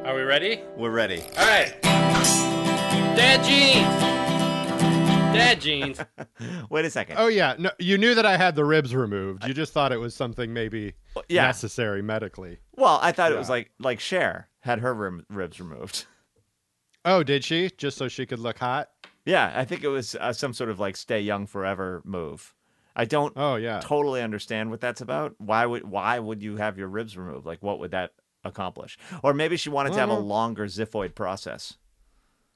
Are we ready? We're ready. All right. Dad jeans. Dad jeans. Wait a second. Oh, yeah. No, you knew that I had the ribs removed. You just thought it was something maybe Yeah. necessary medically. Well, I thought it Yeah. was like Cher had her ribs removed. Oh, did she? Just so she could look hot? Yeah, I think it was some sort of like stay young forever move. I don't Oh, yeah. totally understand what that's about. Why would you have your ribs removed? Like, what would that accomplish? Or maybe she wanted to have a longer xiphoid process.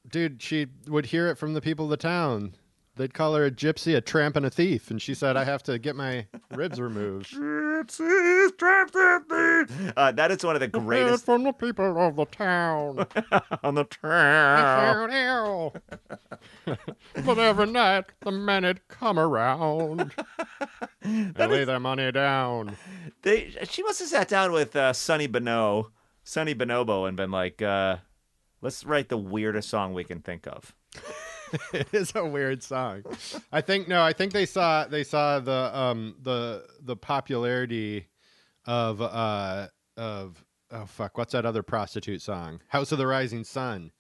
Dude, she would hear it from the people of the town. They'd call her a gypsy, a tramp, and a thief. And she said, I have to get my ribs removed. Gypsies, tramps, and thieves. That is one of the greatest From the people of the town. on the town. But every night the men had come around and lay their money down. She must have sat down with Sonny Bonobo, and been like, let's write the weirdest song we can think of. It is a weird song. I think they saw the popularity of oh fuck, what's that other prostitute song? House of the Rising Sun.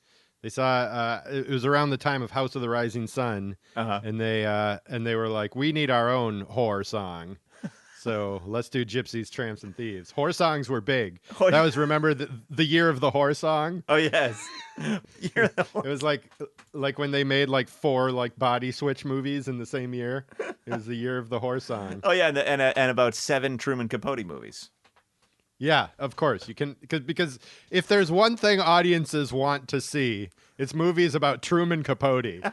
They saw it was around the time of House of the Rising Sun, and they were like, we need our own whore song. So let's do Gypsies, Tramps, and Thieves. Whore songs were big. That was, remember, the year of the whore song? Oh, yes. It was like when they made like 4 like body switch movies in the same year. It was the year of the whore song. Oh, yeah, and about 7 Truman Capote movies. Yeah, of course. You can because if there's one thing audiences want to see, it's movies about Truman Capote.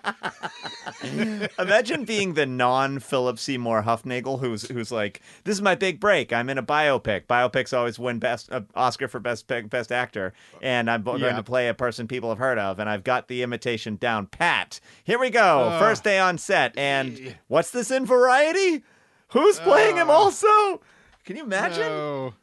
Imagine being the non-Philip Seymour Huffnagel who's like, this is my big break. I'm in a biopic. Biopics always win Oscar for best actor, and I'm going to play a person people have heard of, and I've got the imitation down pat. Here we go. First day on set, and what's this in Variety? Who's playing him also? Can you imagine? No.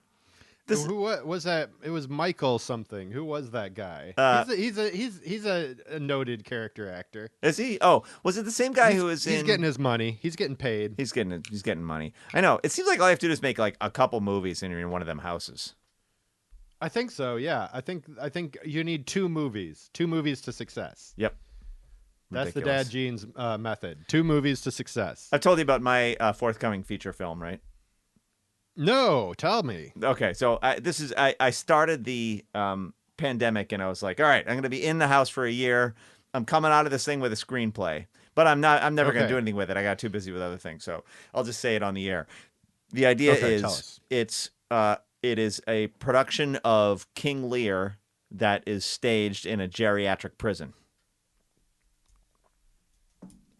Who was that? It was Michael something. Who was that guy? He's a noted character actor. Is he? Oh, was it the same guy who was in? He's getting his money. He's getting paid. He's getting money. I know. It seems like all you have to do is make like a couple movies and you're in one of them houses. I think so. Yeah. I think you need 2 movies. 2 movies to success. Yep. That's Ridiculous. the Dad Jeans method. 2 movies to success. I've told you about my forthcoming feature film, right? No, tell me. Okay, so I started the pandemic and I was like, all right, I'm going to be in the house for a year. I'm coming out of this thing with a screenplay, but I'm never going to do anything with it. I got too busy with other things, so I'll just say it on the air. The idea is it is a production of King Lear that is staged in a geriatric prison.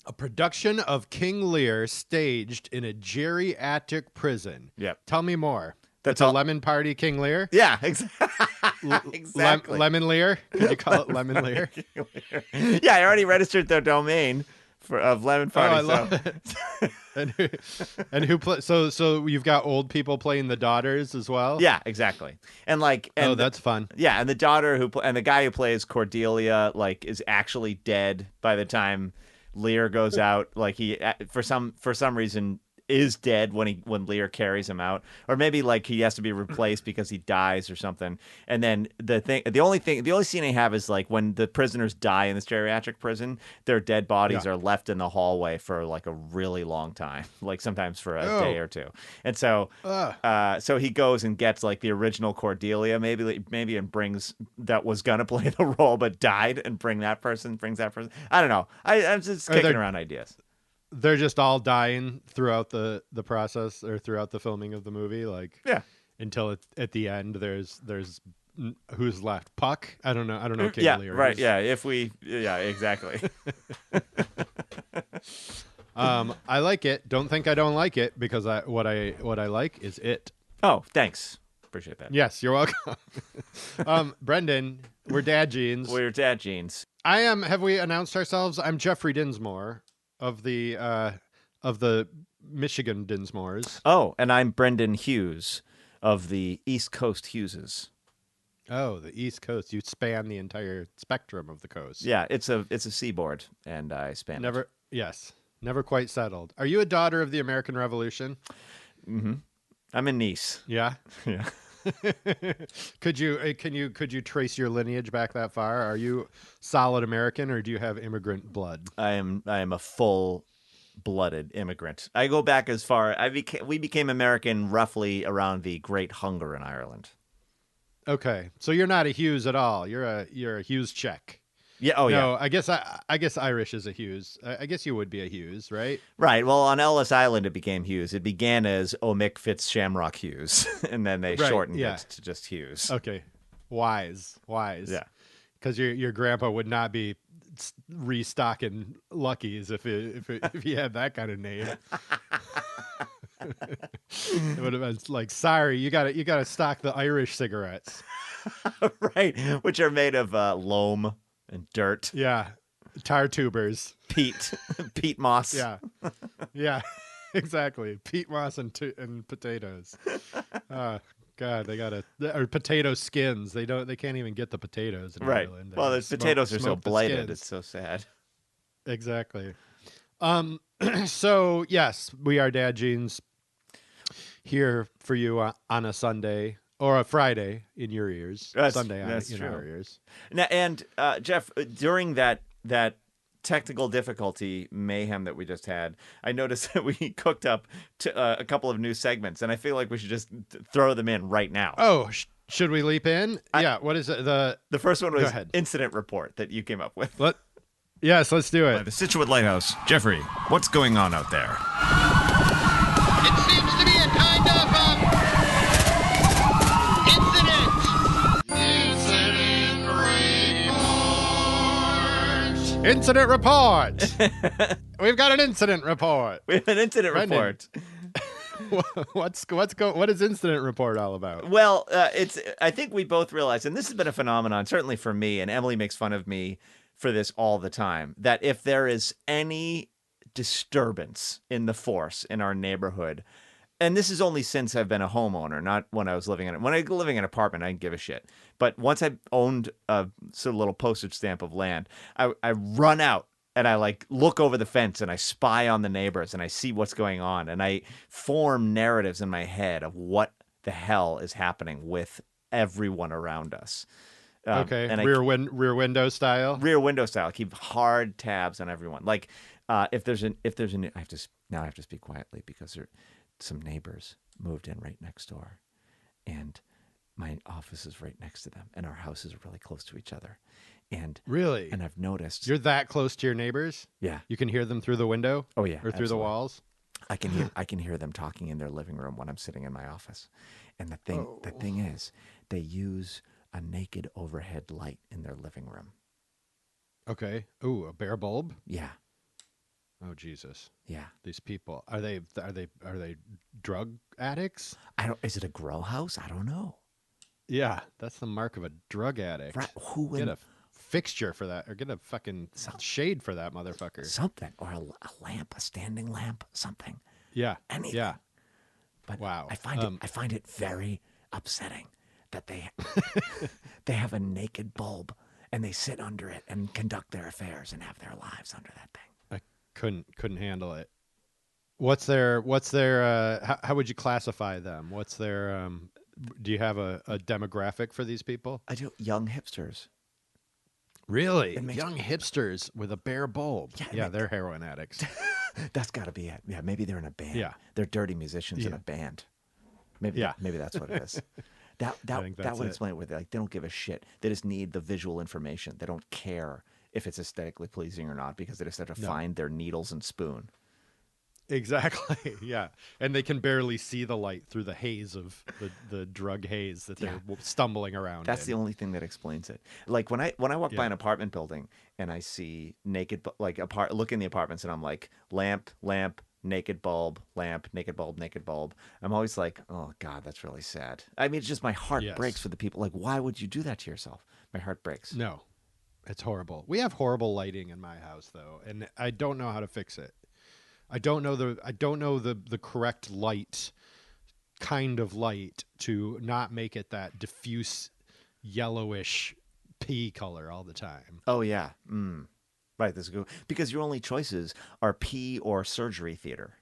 A production of King Lear staged in a geriatric prison. Yep. Tell me more. That's It's a all. lemon party King Lear? Yeah, exactly. Lemon Lear? Could you call it Lemon Lear? Yeah, I already registered the domain of Lemon Party. I love it. And who play? So you've got old people playing the daughters as well? Yeah, exactly. And that's fun. Yeah, and the daughter and the guy who plays Cordelia is actually dead by the time Lear goes out. Like he for some reason is dead when Lear carries him out, or maybe he has to be replaced because he dies or something. And then the only scene they have is when the prisoners die in this geriatric prison, their dead bodies are left in the hallway for a really long time, sometimes for a day or two. And so so he goes and gets the original Cordelia maybe and brings that was gonna play the role but died, and brings that person. I don't know. I'm just kicking around ideas. They're just all dying throughout the process or throughout the filming of the movie, until at the end there's who's left? Puck? I don't know. King Lear. Right. Yeah. Exactly. I like it. Don't think I don't like it, because what I like is it. Oh, thanks. Appreciate that. Yes, you're welcome. Brendan, we're Dad Jeans. We're Dad Jeans. Have we announced ourselves? I'm Jeffrey Dinsmore of the Michigan Dinsmores. Oh, and I'm Brendan Hughes of the East Coast Hugheses. Oh, the East Coast. You span the entire spectrum of the coast. Yeah, it's a seaboard, and I span it. Yes, never quite settled. Are you a daughter of the American Revolution? Mm-hmm. I'm a niece. Yeah? Yeah. Could you trace your lineage back that far? Are you solid American, or do you have immigrant blood? I am a full-blooded immigrant. I go back as far. We became American roughly around the Great Hunger in Ireland. Okay, so you're not a Hughes at all. You're a Hughes Czech. Yeah. Oh, yeah. No, I guess Irish is a Hughes. I guess you would be a Hughes, right? Right. Well, on Ellis Island, it became Hughes. It began as Omick Fitz Shamrock Hughes, and then they Right, shortened yeah. it to just Hughes. Okay, wise. Yeah. Because your grandpa would not be restocking Luckies if he had that kind of name. It would have been like, sorry, you got to stock the Irish cigarettes. Right. Which are made of loam and dirt, Yeah, tar tubers. peat, peat moss. Yeah, yeah, exactly. Peat moss and potatoes. God, they got or potato skins. They can't even get the potatoes in Right. Ireland. Well, the potatoes are so smoke the blighted. skins. It's so sad. Exactly. So yes, we are Dad Jeans here for you on a Sunday or a Friday in your ears. Sunday in our ears. Now, and Jeff, during that technical difficulty mayhem that we just had, I noticed that we cooked up a couple of new segments, and I feel like we should just throw them in right now. Oh, should we leap in? Yeah. What is it? The first one was Go ahead. incident report that you came up with. Yes, let's do it. The Situate Lighthouse. Jeffrey, what's going on out there? It seems to be a kind of incident. Incident report. We've got an incident report. We have an incident Brendan. report. What is incident report all about? Well, I think we both realize, and this has been a phenomenon, certainly for me, and Emily makes fun of me for this all the time, that if there is any disturbance in the force in our neighborhood, and this is only since I've been a homeowner, not when I was living in it. When I was living in an apartment, I didn't give a shit. But once I owned a sort of little postage stamp of land, I run out and I like look over the fence and I spy on the neighbors and I see what's going on and I form narratives in my head of what the hell is happening with everyone around us. Okay, and rear window style. Rear window style. Keep hard tabs on everyone. Like if there's an I have to speak quietly because some neighbors moved in right next door, and my office is right next to them, and our houses are really close to each other. And Really? and I've noticed You're that close to your neighbors? Yeah. You can hear them through the window? Oh yeah. Or through the absolutely. walls? I can hear them talking in their living room when I'm sitting in my office. And the thing is, they use a naked overhead light in their living room. Okay. Ooh, a bare bulb? Yeah. Oh Jesus. Yeah. These people. Are they drug addicts? Is it a grow house? I don't know. Yeah, that's the mark of a drug addict. Right. Who Get in a fixture for that, or get a fucking shade for that motherfucker. something, or a lamp, a standing lamp, something. Yeah. Anything. Yeah. But Wow. I find it very upsetting that they have a naked bulb and they sit under it and conduct their affairs and have their lives under that thing. I couldn't handle it. What's their how would you classify them? What's their do you have a demographic for these people? I do. Young hipsters. Really? It makes- Young hipsters with a bare bulb. Yeah, Yeah, they're heroin addicts. That's got to be it. Yeah, maybe they're in a band. Yeah. They're dirty musicians in Yeah. a band. Maybe Yeah. maybe that's what it is. That think that's would it. explain it. Where they don't give a shit. They just need the visual information. They don't care if it's aesthetically pleasing or not because they just have to find their needles and spoon. Exactly. Yeah. And they can barely see the light through the haze of the drug haze that they're stumbling around That's in. the only thing that explains it. Like when I walk by Yeah. an apartment building and I see naked look in the apartments and I'm like lamp, naked bulb, lamp, naked bulb, naked bulb. I'm always like, oh God, that's really sad. I mean, it's just my heart Yes. breaks for the people. Like, why would you do that to yourself? My heart breaks. No. It's horrible. We have horrible lighting in my house though, and I don't know how to fix it. I don't know the correct light, kind of light, to not make it that diffuse yellowish pea color all the time. Oh yeah. Right. This is good because your only choices are pee or surgery theater.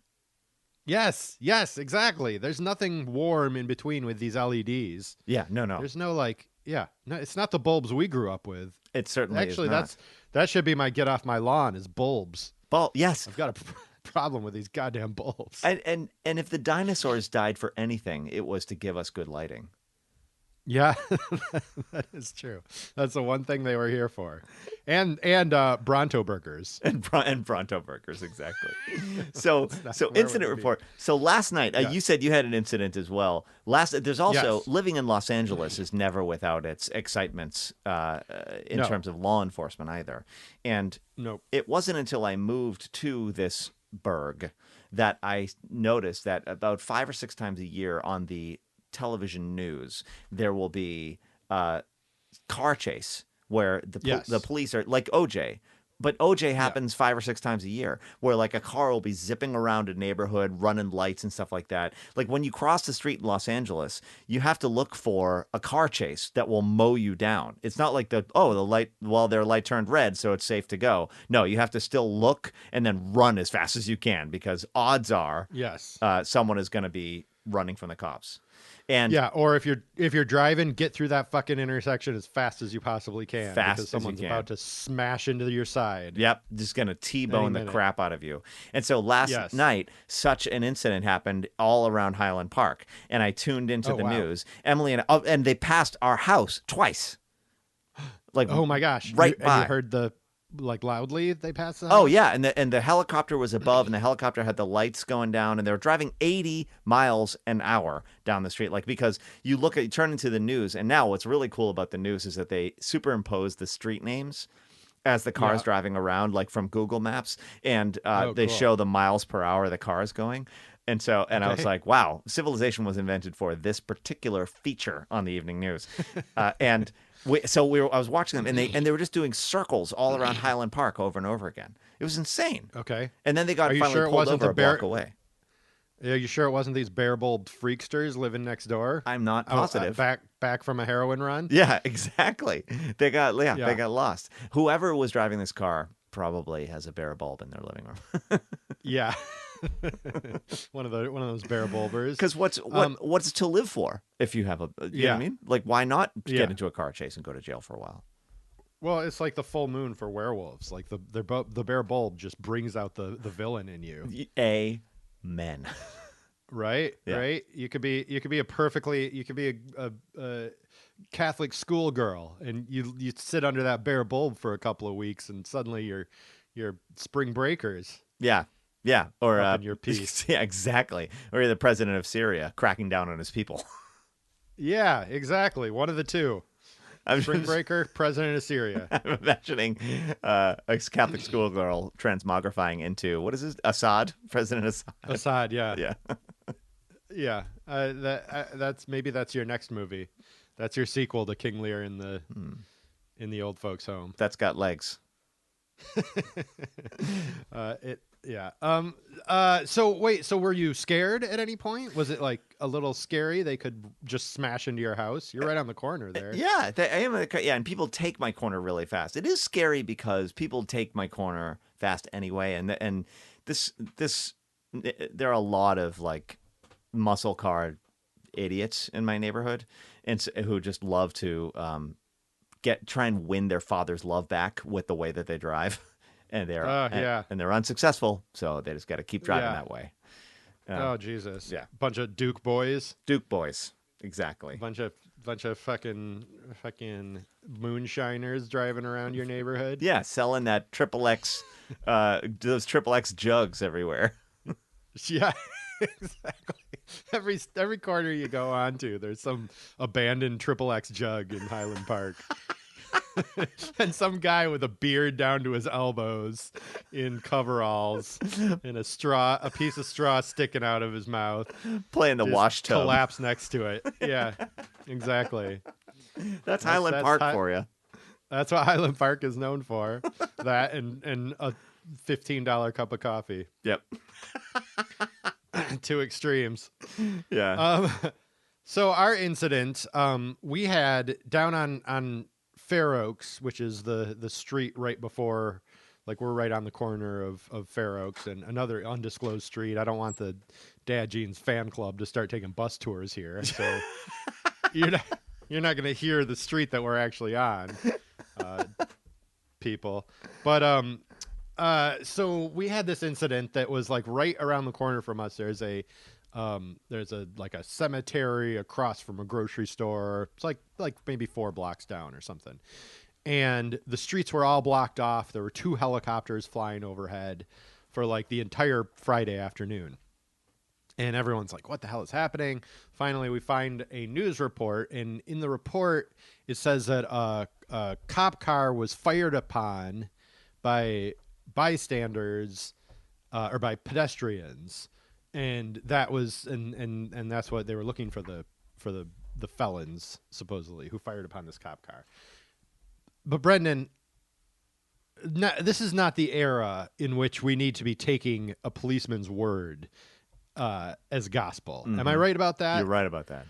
Yes, exactly. There's nothing warm in between with these LEDs. Yeah, no. There's no no, it's not the bulbs we grew up with. It certainly Actually, is not. that should be my get off my lawn is bulbs. Yes. I've got a problem with these goddamn bulbs. And if the dinosaurs died for anything, it was to give us good lighting. Yeah, that is true. That's the one thing they were here for. And Bronto burgers. And Bronto burgers, exactly. So where incident would it be? report. So last night, you said you had an incident as well. There's also Yes. living in Los Angeles is never without its excitements in No. terms of law enforcement either. And Nope. it wasn't until I moved to this burg that I noticed that about 5 or 6 times a year on the television news there will be car chase where the police are like OJ. But OJ happens 5 or 6 times a year where like a car will be zipping around a neighborhood, running lights and stuff like that. Like when you cross the street in Los Angeles, you have to look for a car chase that will mow you down. It's not like the light, their light turned red, so it's safe to go. No, you have to still look and then run as fast as you can because odds are someone is going to be running from the cops. And or if you're driving, get through that fucking intersection as fast as you possibly can. Because someone's about to smash into your side. Yep, just going to T-bone the crap out of you. And so last night, such an incident happened all around Highland Park. And I tuned into the news. Emily and they passed our house twice. Like, oh my gosh. Right by. And you heard the loudly they passed the house? Oh yeah, and the helicopter was above, and the helicopter had the lights going down, and they were driving 80 miles an hour down the street. Like because you turn into the news, and now what's really cool about the news is that they superimpose the street names as the car's driving around, like from Google Maps, and they show the miles per hour the car is going. And so, I was like, wow, civilization was invented for this particular feature on the evening news, and. I was watching them, and they were just doing circles all around Highland Park over and over again. It was insane. Okay. And then they got finally pulled over a block away. Are you sure it wasn't these bare-bulbed freaksters living next door? I'm not positive. Back from a heroin run? Yeah, exactly. They got lost. Whoever was driving this car probably has a bare bulb in their living room. Yeah. one of those bare bulbers. Because what's to live for if you have a you know what I mean? Like why not get into a car chase and go to jail for a while? Well, it's like the full moon for werewolves. Like the bare bulb just brings out the villain in you. Amen. Right? Yeah. Right? You could be a Catholic schoolgirl and you sit under that bare bulb for a couple of weeks and suddenly you're spring breakers. Yeah. Yeah, or up in your piece. Yeah, exactly. Or you're the president of Syria cracking down on his people. Yeah, exactly. One of the two. Spring breaker, president of Syria. I'm imagining a Catholic schoolgirl transmogrifying into what is this? Assad, President Assad. Assad, yeah, yeah, yeah. That's your next movie. That's your sequel to King Lear in the old folks' home. That's got legs. Yeah. So were you scared at any point? Was it like a little scary? They could just smash into your house. You're right on the corner there. Yeah, I am. And people take my corner really fast. It is scary because people take my corner fast anyway. And this there are a lot of like muscle car idiots in my neighborhood, and who just love to try and win their father's love back with the way that they drive. And they're and they're unsuccessful, so they just got to keep driving that way. Oh Jesus! Yeah, bunch of Duke boys. Duke boys, exactly. Bunch of fucking moonshiners driving around your neighborhood. Yeah, selling that XXX, those XXX jugs everywhere. Yeah, exactly. Every corner you go on to, there's some abandoned XXX jug in Highland Park. And some guy with a beard down to his elbows in coveralls and a piece of straw sticking out of his mouth. Playing the wash tub. Collapse next to it. Yeah, exactly. That's Highland Park for you. That's what Highland Park is known for. That and a $15 cup of coffee. Yep. Two extremes. Yeah. So our incident, we had down on Fair Oaks, which is the street right before Like we're right on the corner of Fair Oaks and another undisclosed street. I don't want the Dad Jeans fan club to start taking bus tours here. So you're not going to hear the street that we're actually on, people. But so we had this incident that was like right around the corner from us. There's a like a cemetery across from a grocery store. It's like maybe 4 blocks down or something. And the streets were all blocked off. There were 2 helicopters flying overhead for like the entire Friday afternoon. And everyone's like, what the hell is happening? Finally, we find a news report. And in the report, it says that a cop car was fired upon by bystanders or by pedestrians. And that was and that's what they were looking for the felons, supposedly, who fired upon this cop car. But Brendan, this is not the era in which we need to be taking a policeman's word as gospel. Mm-hmm. Am I right about that? You're right about that.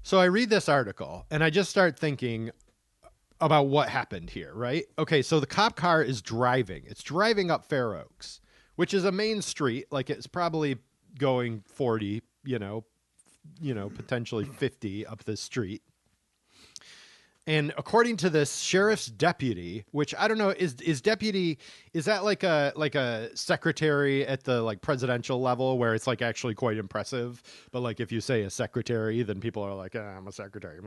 So I read this article and I just start thinking about what happened here, right? Okay, so the cop car is driving. It's driving up Fair Oaks, which is a main street. Like it's probably going 40, potentially 50 up this street. And according to this sheriff's deputy, which I don't know, is that like a secretary at the like presidential level where it's like actually quite impressive? But like if you say a secretary, then people are like, I'm a secretary.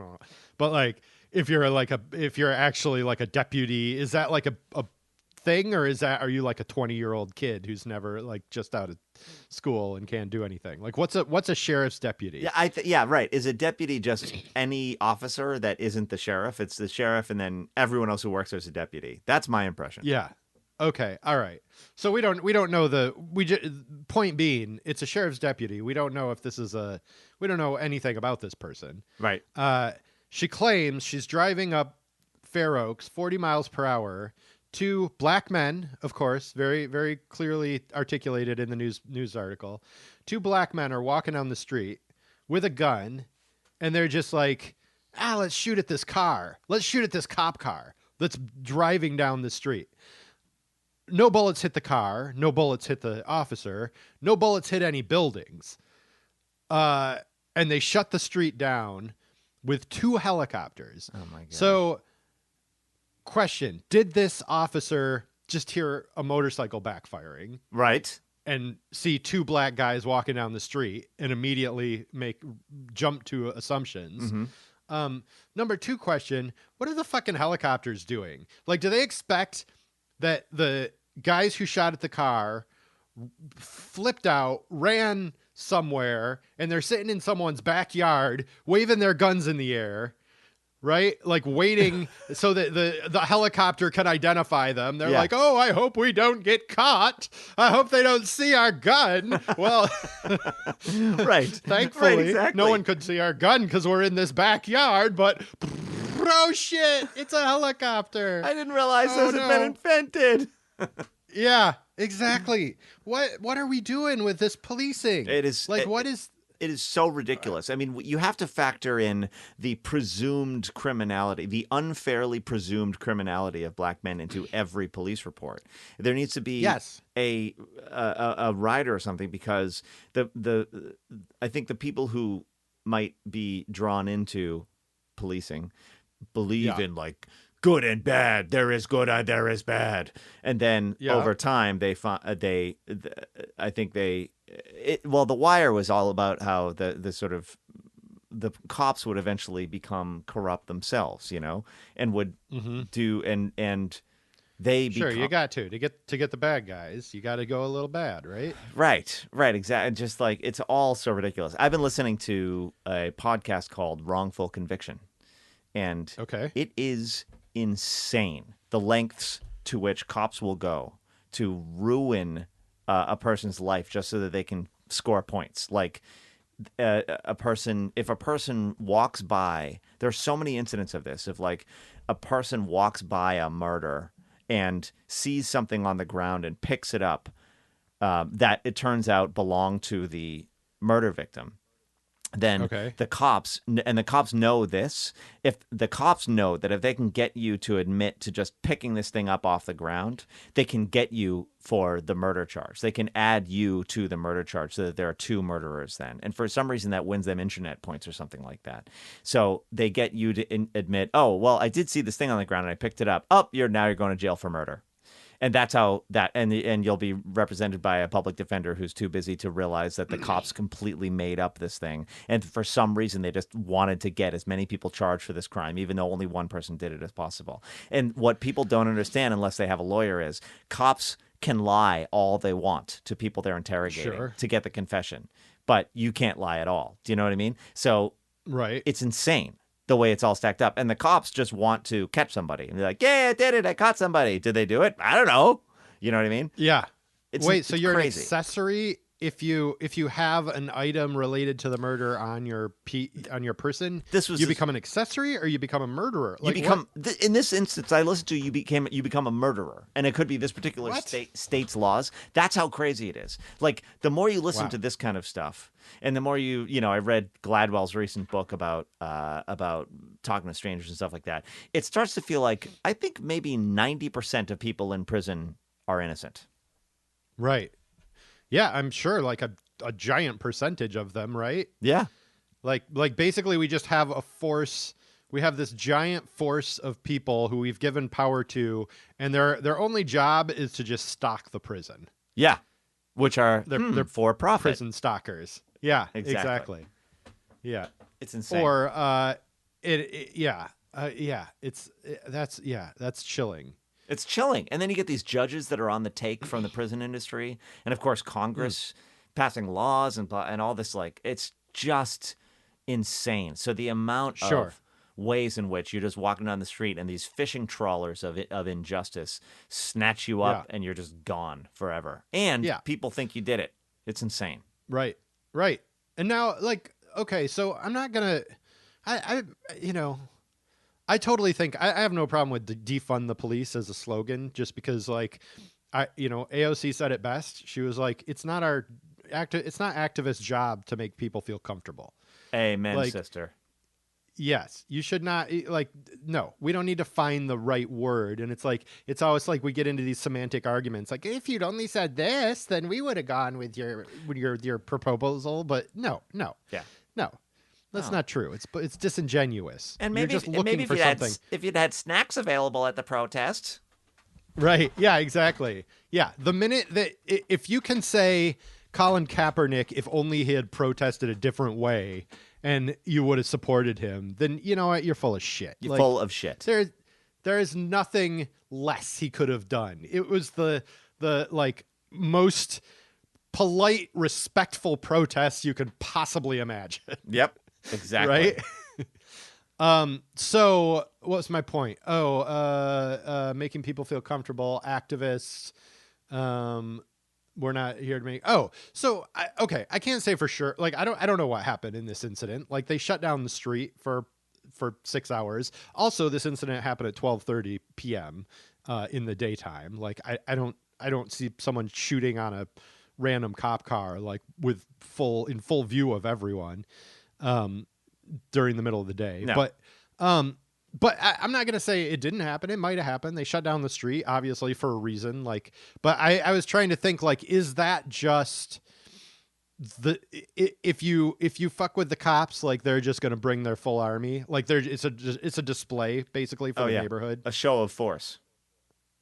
But like if you're actually like a deputy, is that like a thing, or are you like a 20-year-old kid who's never like just out of school and can't do anything? Like what's a sheriff's deputy? Yeah, right. Is a deputy just any officer that isn't the sheriff? It's the sheriff and then everyone else who works there is a deputy. That's my impression. Yeah. Okay. All right. So we don't know point being, it's a sheriff's deputy. We don't know if we don't know anything about this person. Right. She claims she's driving up Fair Oaks 40 miles per hour. 2 black men, of course, very, very clearly articulated in the news article. 2 black men are walking down the street with a gun, and they're just like, let's shoot at this car. Let's shoot at this cop car that's driving down the street. No bullets hit the car. No bullets hit the officer. No bullets hit any buildings. And they shut the street down with 2 helicopters. Oh, my God. So... question, did this officer just hear a motorcycle backfiring? Right. And see 2 black guys walking down the street and immediately jump to assumptions? Mm-hmm. Number 2 question, what are the fucking helicopters doing? Like, do they expect that the guys who shot at the car flipped out, ran somewhere, and they're sitting in someone's backyard waving their guns in the air? Right? Like waiting so that the helicopter can identify them. They're like, oh, I hope we don't get caught. I hope they don't see our gun. Well, right. Thankfully, right, exactly. No one could see our gun because we're in this backyard, but oh shit, it's a helicopter. I didn't realize those had been invented. Yeah, exactly. What are we doing with this policing? It is like, what is... It is so ridiculous. I mean, you have to factor in the presumed criminality, the unfairly presumed criminality of black men into every police report. There needs to be a rider or something, because I think the people who might be drawn into policing believe in like good and bad. There is good and there is bad, and then over time The Wire was all about how the cops would eventually become corrupt themselves, and would do and they you got to get the bad guys, you got to go a little bad, right? Right, exactly. Just like it's all so ridiculous. I've been listening to a podcast called Wrongful Conviction, and it is insane the lengths to which cops will go to ruin a person's life just so that they can score points. Like if a person walks by, there's so many incidents of this. If like a person walks by a murder and sees something on the ground and picks it up, that it turns out belonged to the murder victim, then Okay. the cops know this. If the cops know that if they can get you to admit to just picking this thing up off the ground, they can get you for the murder charge. They can add you to the murder charge so that there are two murderers then. And for some reason that wins them internet points or something like that. So they get you to admit, oh, well, I did see this thing on the ground and I picked it up. Oh, you're going to jail for murder. And that's how that, and you'll be represented by a public defender who's too busy to realize that the cops completely made up this thing. And for some reason, they just wanted to get as many people charged for this crime, even though only one person did it as possible. And what people don't understand, unless they have a lawyer, is cops can lie all they want to people they're interrogating to get the confession. But you can't lie at all. Do you know what I mean? So Right. it's insane the way it's all stacked up. And the cops just want to catch somebody. And they're like, yeah, I did it. I caught somebody. Did they do it? I don't know. You know what I mean? Yeah. It's, Wait, it's so you're crazy. an accessory if you have an item related to the murder on your person? You become an accessory or you become a murderer? You become in this instance I listened to, you become a murderer, and it could be this particular state's laws. That's how crazy it is. Like the more you listen to this kind of stuff, and the more I read Gladwell's recent book about talking to strangers and stuff like that. It starts to feel like I think maybe 90% of people in prison are innocent. Right. Yeah, I'm sure like a giant percentage of them, right? Yeah. Like basically we just have a force. We have this giant force of people who we've given power to, and their only job is to just stock the prison. Yeah. Which are they're for profit. Prison stockers. Yeah, exactly. Yeah. It's insane. Or that's chilling. It's chilling. And then you get these judges that are on the take from the prison industry. And, of course, Congress passing laws and all this. Like, it's just insane. So the amount of ways in which you're just walking down the street and these fishing trawlers of injustice snatch you up and you're just gone forever. And people think you did it. It's insane. Right. Right. And now, like, okay, so I'm not going to, I totally think I have no problem with defund the police as a slogan, just because like AOC said it best. She was like, it's not activists' job to make people feel comfortable. Amen, sister. Yes, you should not no, we don't need to find the right word. And it's always like we get into these semantic arguments. Like if you'd only said this, then we would have gone with your proposal. But no. Yeah. No. That's not true. It's disingenuous. And maybe, you're just looking for something. If you'd had snacks available at the protest. Right. Yeah, exactly. Yeah. The minute that if you can say Colin Kaepernick, if only he had protested a different way and you would have supported him, then you know what? You're full of shit. You're full of shit. There is nothing less he could have done. It was the most polite, respectful protest you could possibly imagine. Yep. Exactly. Right. So what was my point? Making people feel comfortable, activists. We're not here to make. I can't say for sure. Like, I don't know what happened in this incident. Like they shut down the street for 6 hours. Also, this incident happened at 12:30 p.m. In the daytime. Like I don't see someone shooting on a random cop car, like in full view of everyone. During the middle of the day. No. But I'm not going to say it didn't happen. It might have happened. They shut down the street, obviously, for a reason. Like, but I was trying to think, like, is that just if you fuck with the cops, like they're just going to bring their full army? Like it's a display basically for the neighborhood. A show of force.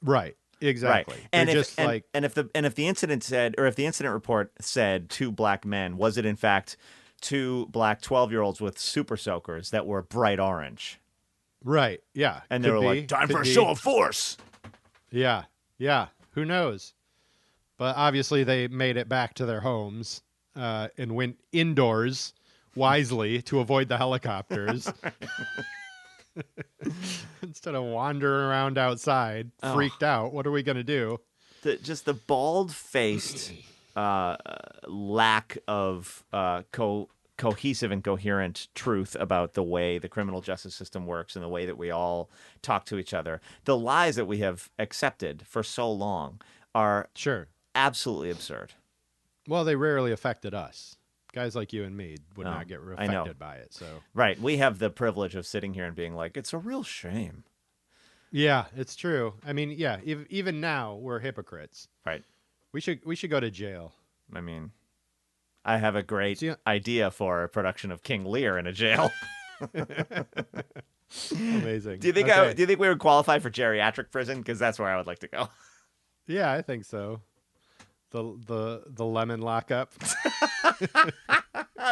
Right. Exactly. Right. And if the incident said, or if the incident report said 2 black men, was it in fact 2 black 12-year-olds with super soakers that were bright orange? Right. Yeah. And they were like, time for a show of force. Yeah. Yeah. Who knows? But obviously they made it back to their homes and went indoors wisely to avoid the helicopters. Instead of wandering around outside, freaked out. What are we going to do? Just the bald-faced lack of cohesive and coherent truth about the way the criminal justice system works and the way that we all talk to each other. The lies that we have accepted for so long are absolutely absurd. Well, they rarely affected us. Guys like you and me would not get I know. affected by it. So Right. We have the privilege of sitting here and being like, it's a real shame. yeah, it's true. I mean, yeah, even now we're hypocrites. Right. We should go to jail. I mean, I have a great See, idea for a production of King Lear in a jail. Amazing. Do you think Okay. do you think we would qualify for geriatric prison? Because that's where I would like to go. Yeah, I think so. The lemon lockup.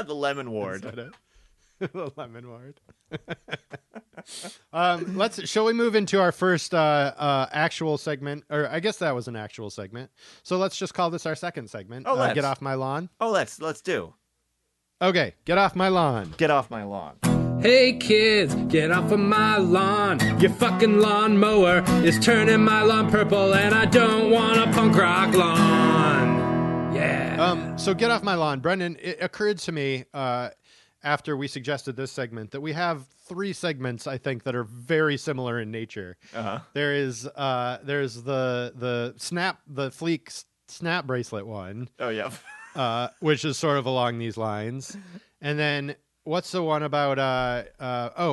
The Lemon Is Ward. that it? The lemon ward. Shall we move into our first actual segment? Or I guess that was an actual segment. So let's just call this our second segment. Oh, let's. Get off my lawn. Oh, let's do. Okay, get off my lawn. Get off my lawn. Hey kids, get off of my lawn. Your fucking lawnmower is turning my lawn purple, and I don't want a punk rock lawn. Yeah. So get off my lawn, Brendan. It occurred to me after we suggested this segment that we have 3 segments I think that are very similar in nature. There's the Fleek snap bracelet one. Oh yeah. Which is sort of along these lines. And then what's the one about,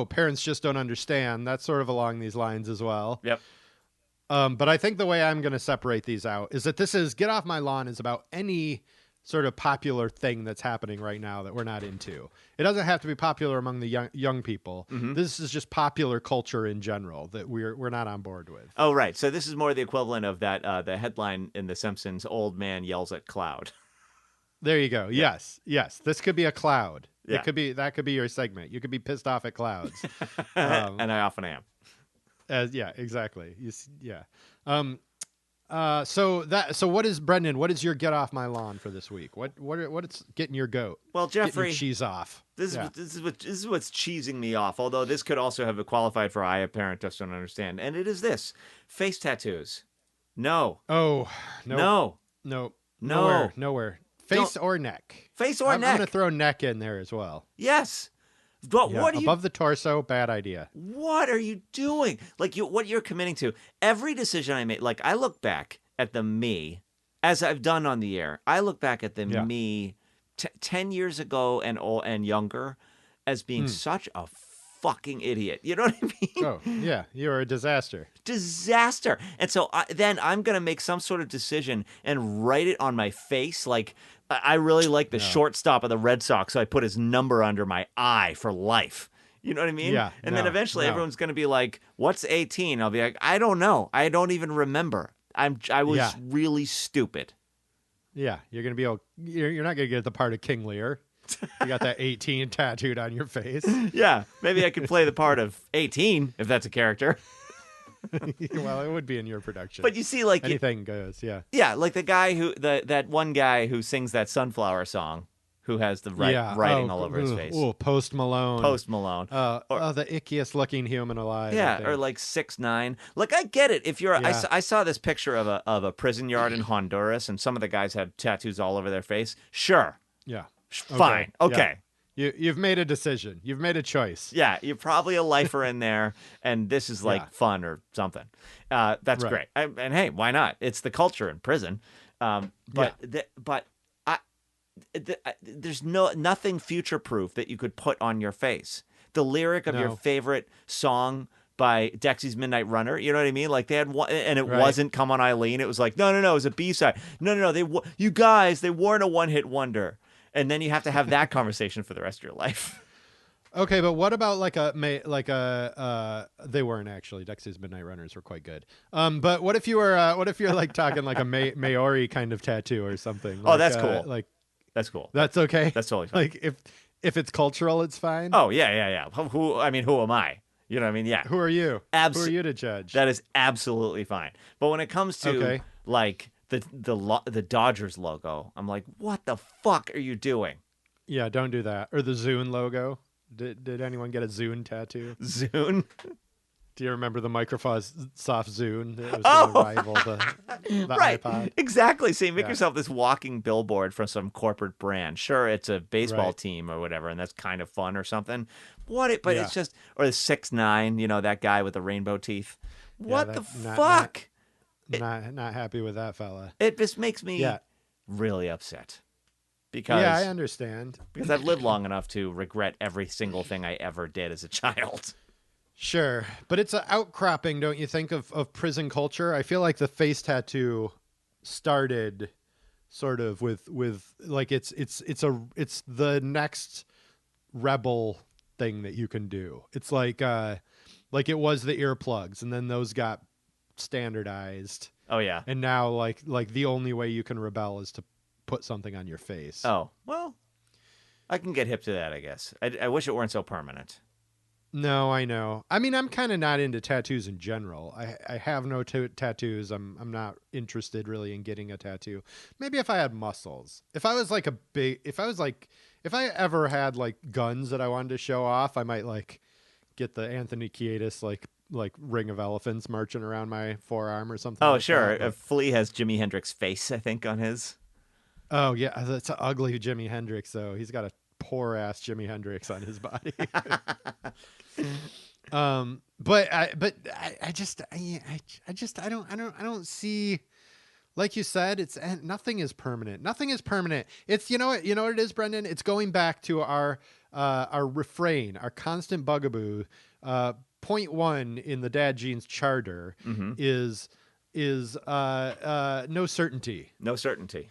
parents just don't understand? That's sort of along these lines as well. Yep. But I think the way I'm going to separate these out is that Get Off My Lawn is about any sort of popular thing that's happening right now that we're not into. It doesn't have to be popular among the young people. Mm-hmm. This is just popular culture in general that we're not on board with. Oh right. So this is more the equivalent of that the headline in The Simpsons: "Old man yells at cloud." There you go. Yes. This could be a cloud. Yeah. That could be your segment. You could be pissed off at clouds. And I often am. Yeah, exactly. Yeah. So what is Brendan? What is your get off my lawn for this week? What is getting your goat? Well, Jeffrey, getting your cheese off. This is what's cheesing me off. Although this could also have qualified for I, a parent, just don't understand. And it is this: face tattoos. No. Oh No. Nowhere. Face or neck. Face or neck. I'm gonna throw neck in there as well. Yes. But Yeah, what are above the torso? Bad idea. What are you doing? Like what you're committing to. Every decision I made, like I look back at the me, as I've done on the air. I look back at the me 10 years ago and younger as being such a fucking idiot. You know what I mean? Oh yeah, you're a disaster. Disaster. And so then I'm gonna make some sort of decision and write it on my face. Like I really like the shortstop of the Red Sox, so I put his number under my eye for life. You know what I mean? Yeah. And then eventually everyone's going to be like, "What's 18?" I'll be like, "I don't know. I don't even remember. I was really stupid." Yeah, you're gonna be. You're not gonna get the part of King Lear. You got that 18 tattooed on your face. Yeah, maybe I could play the part of 18 if that's a character. Well, it would be in your production. But you see, like anything goes. Yeah. Yeah, like the guy that one guy who sings that Sunflower song, who has the writing all over his face. Oh, Post Malone. Post Malone. The ickiest looking human alive. Yeah, or like 6ix9ine. Like I get it. If you're, I saw this picture of a prison yard in Honduras, and some of the guys have tattoos all over their face. Sure. Yeah. Fine. Okay. Yeah. You've made a decision. You've made a choice. Yeah, you're probably a lifer in there, and this is like fun or something. That's great. And hey, why not? It's the culture in prison. There's nothing future proof that you could put on your face. The lyric of your favorite song by Dexy's Midnight Runner, you know what I mean? Like they had one, and it wasn't "Come On Eileen." It was like no, it was a B-side. No, they weren't a one-hit wonder. And then you have to have that conversation for the rest of your life. Okay, but what about they weren't actually. Dexy's Midnight Runners were quite good. But what if you're like talking like a Maori kind of tattoo or something? Oh, that's cool. That's cool. That's okay. That's totally fine. Like if it's cultural, it's fine. Oh yeah. Who am I? You know what I mean? Yeah. Who are you? Who are you to judge? That is absolutely fine. But when it comes to like the Dodgers logo, I'm like, what the fuck are you doing? Yeah, don't do that. Or the Zune logo. Did anyone get a Zune tattoo? Zune? Do you remember the Microsoft Zune? It was going to rival the right. iPod. Exactly. So you make yourself this walking billboard for some corporate brand. Sure, it's a baseball team or whatever, and that's kind of fun or something. It's just, or the 6ix9ine, that guy with the rainbow teeth. What the fuck? Not happy with that fella. It just makes me really upset. because Yeah, I understand. because I've lived long enough to regret every single thing I ever did as a child. Sure, but it's an outcropping, don't you think, of prison culture? I feel like the face tattoo started sort of with like it's the next rebel thing that you can do. It's like it was the earplugs, and then those got standardized, Oh yeah. and now like the only way you can rebel is to put something on your face. Oh well, I can get hip to that, I guess. I wish it weren't so permanent. No, I know. I mean, I'm kind of not into tattoos in general. I have no tattoos. I'm not interested really in getting a tattoo. Maybe if I had muscles. If I ever had like guns that I wanted to show off, I might like get the Anthony Kiedis like ring of elephants marching around my forearm or something. Oh like sure, that. Flea has Jimi Hendrix's face, I think, on his. Oh yeah, that's an ugly Jimi Hendrix though. He's got a poor ass Jimi Hendrix on his body. But I don't see, like you said, nothing is permanent. Nothing is permanent. It's, you know what it is, Brendan? It's going back to our refrain, our constant bugaboo. Point 1 in the Dad Jeans Charter is no certainty. No certainty.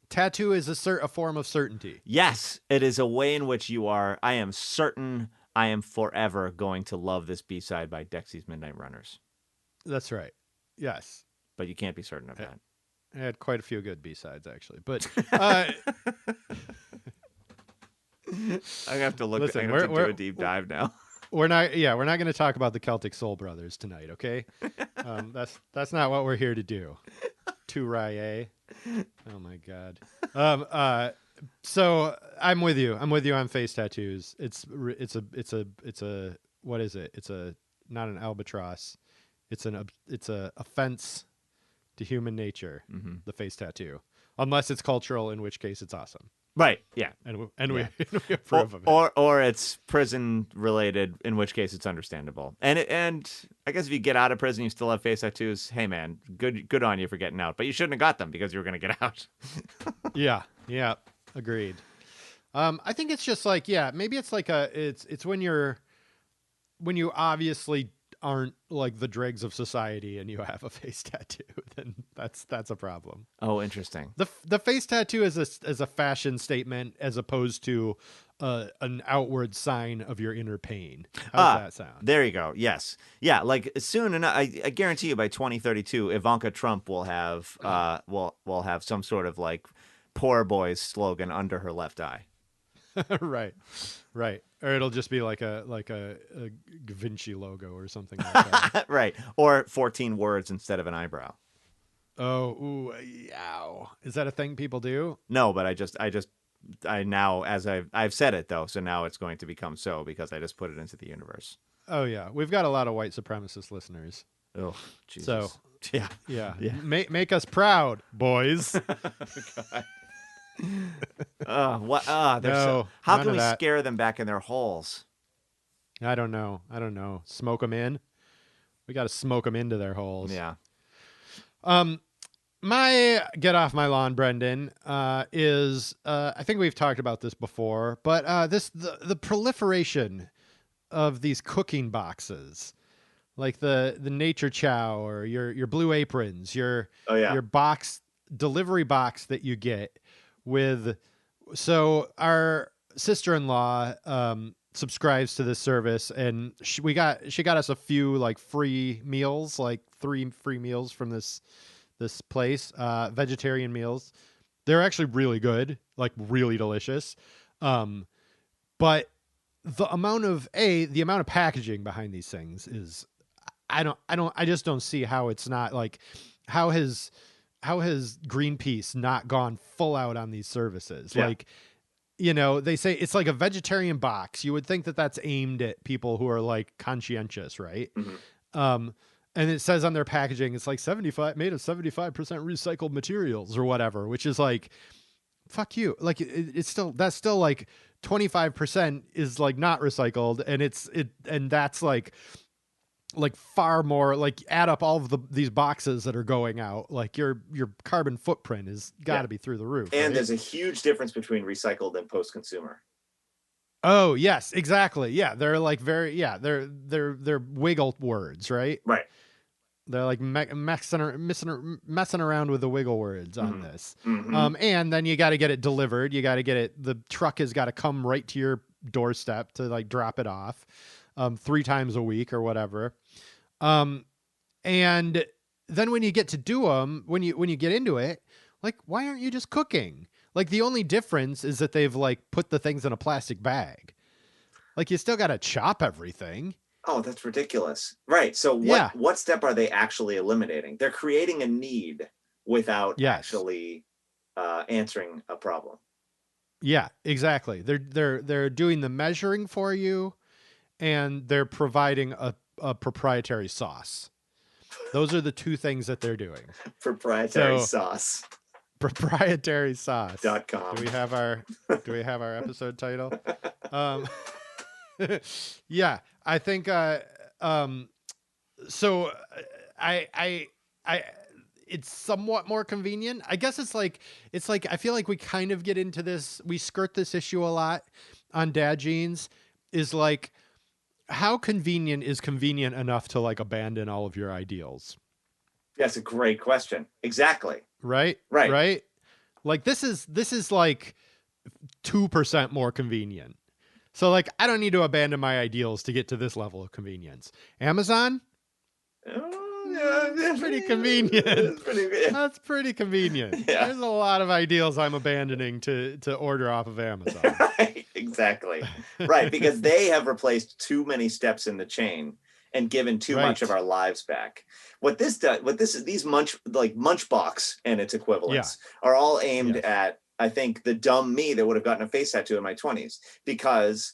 Tattoo is a form of certainty. Yes, it is a way in which I am certain I am forever going to love this B-side by Dexy's Midnight Runners. That's right. Yes. But you can't be certain of that. I had quite a few good B-sides, actually. But I'm going to have to look. I'm going to do a deep dive now. We're not going to talk about the Celtic Soul Brothers tonight, okay? That's not what we're here to do. To Rye. Oh my God. So I'm with you. I'm with you on face tattoos. It's a what is it? It's not an albatross. It's a offense to human nature. The face tattoo, unless it's cultural, in which case it's awesome. Right. Yeah. We approve of it. Or it's prison related, in which case it's understandable. And I guess if you get out of prison, you still have face tattoos. Hey man, good on you for getting out, but you shouldn't have got them because you were going to get out. Yeah. Agreed. I think it's just like, maybe it's like it's when you obviously aren't like the dregs of society and you have a face tattoo, then that's a problem. Oh, interesting. The face tattoo is a fashion statement as opposed to an outward sign of your inner pain. How does that sound? There you go. Yes. Yeah. Like soon enough, I guarantee you by 2032, Ivanka Trump will have will have some sort of like poor boys slogan under her left eye. Right. Or it'll just be like a Vinci logo or something like that. Right. Or 14 words instead of an eyebrow. Oh, ooh, yow. Is that a thing people do? No, but I now, as I've said it though, so now it's going to become so because I just put it into the universe. Oh yeah, we've got a lot of white supremacist listeners. Oh, Jesus. So yeah. Make us proud, boys. What? No, how none can of we that. scare them back in their holes? I don't know. Smoke them in. We got to smoke them into their holes. Yeah. My get off my lawn, Brendan, is I think we've talked about this before, but the proliferation of these cooking boxes, like the Nature Chow or your Blue Aprons, your delivery box that you get with. So our sister-in-law subscribes to this service, and she got us a few like free meals, like 3 free meals from this place, vegetarian meals. They're actually really good, like really delicious. But the amount of packaging behind these things is, I just don't see how it's not like, how has Greenpeace not gone full out on these services? Yeah. Like, they say it's like a vegetarian box. You would think that that's aimed at people who are like conscientious, right? Mm-hmm. And it says on their packaging, it's like made of 75% recycled materials or whatever, which is like, fuck you. Like that's still like 25% is like not recycled. And that's like like far more, like add up all of these boxes that are going out, like your carbon footprint is got to be through the roof. And right? there's a huge difference between recycled and post-consumer. Oh yes, exactly. Yeah, they're like they're wiggle words, right? Right. They're like messing around with the wiggle words on this. And then you got to get it delivered. You got to get it. The truck has got to come right to your doorstep to like drop it off 3 times a week or whatever. And then when you get to do them, when you get into it, like, why aren't you just cooking? Like, the only difference is that they've like put the things in a plastic bag. Like, you still got to chop everything. Oh, that's ridiculous. Right. So what step are they actually eliminating? They're creating a need without actually answering a problem. Yeah, exactly. They're doing the measuring for you, and they're providing a proprietary sauce. Those are the 2 things that they're doing. Proprietary sauce. ProprietarySauce.com. Do we have our episode title? Yeah, I think so I it's somewhat more convenient. I guess it's like I feel like we kind of get into this, we skirt this issue a lot on Dad Jeans, is like, how convenient is convenient enough to like abandon all of your ideals? That's a great question. Exactly. Right? Like this is like 2% more convenient. So like, I don't need to abandon my ideals to get to this level of convenience. Amazon? It's pretty convenient. That's pretty convenient. Yeah. There's a lot of ideals I'm abandoning to order off of Amazon. Right, exactly. Right, because they have replaced too many steps in the chain and given too much of our lives back. These Munchbox and its equivalents are all aimed at, I think, the dumb me that would have gotten a face tattoo in my 20s, because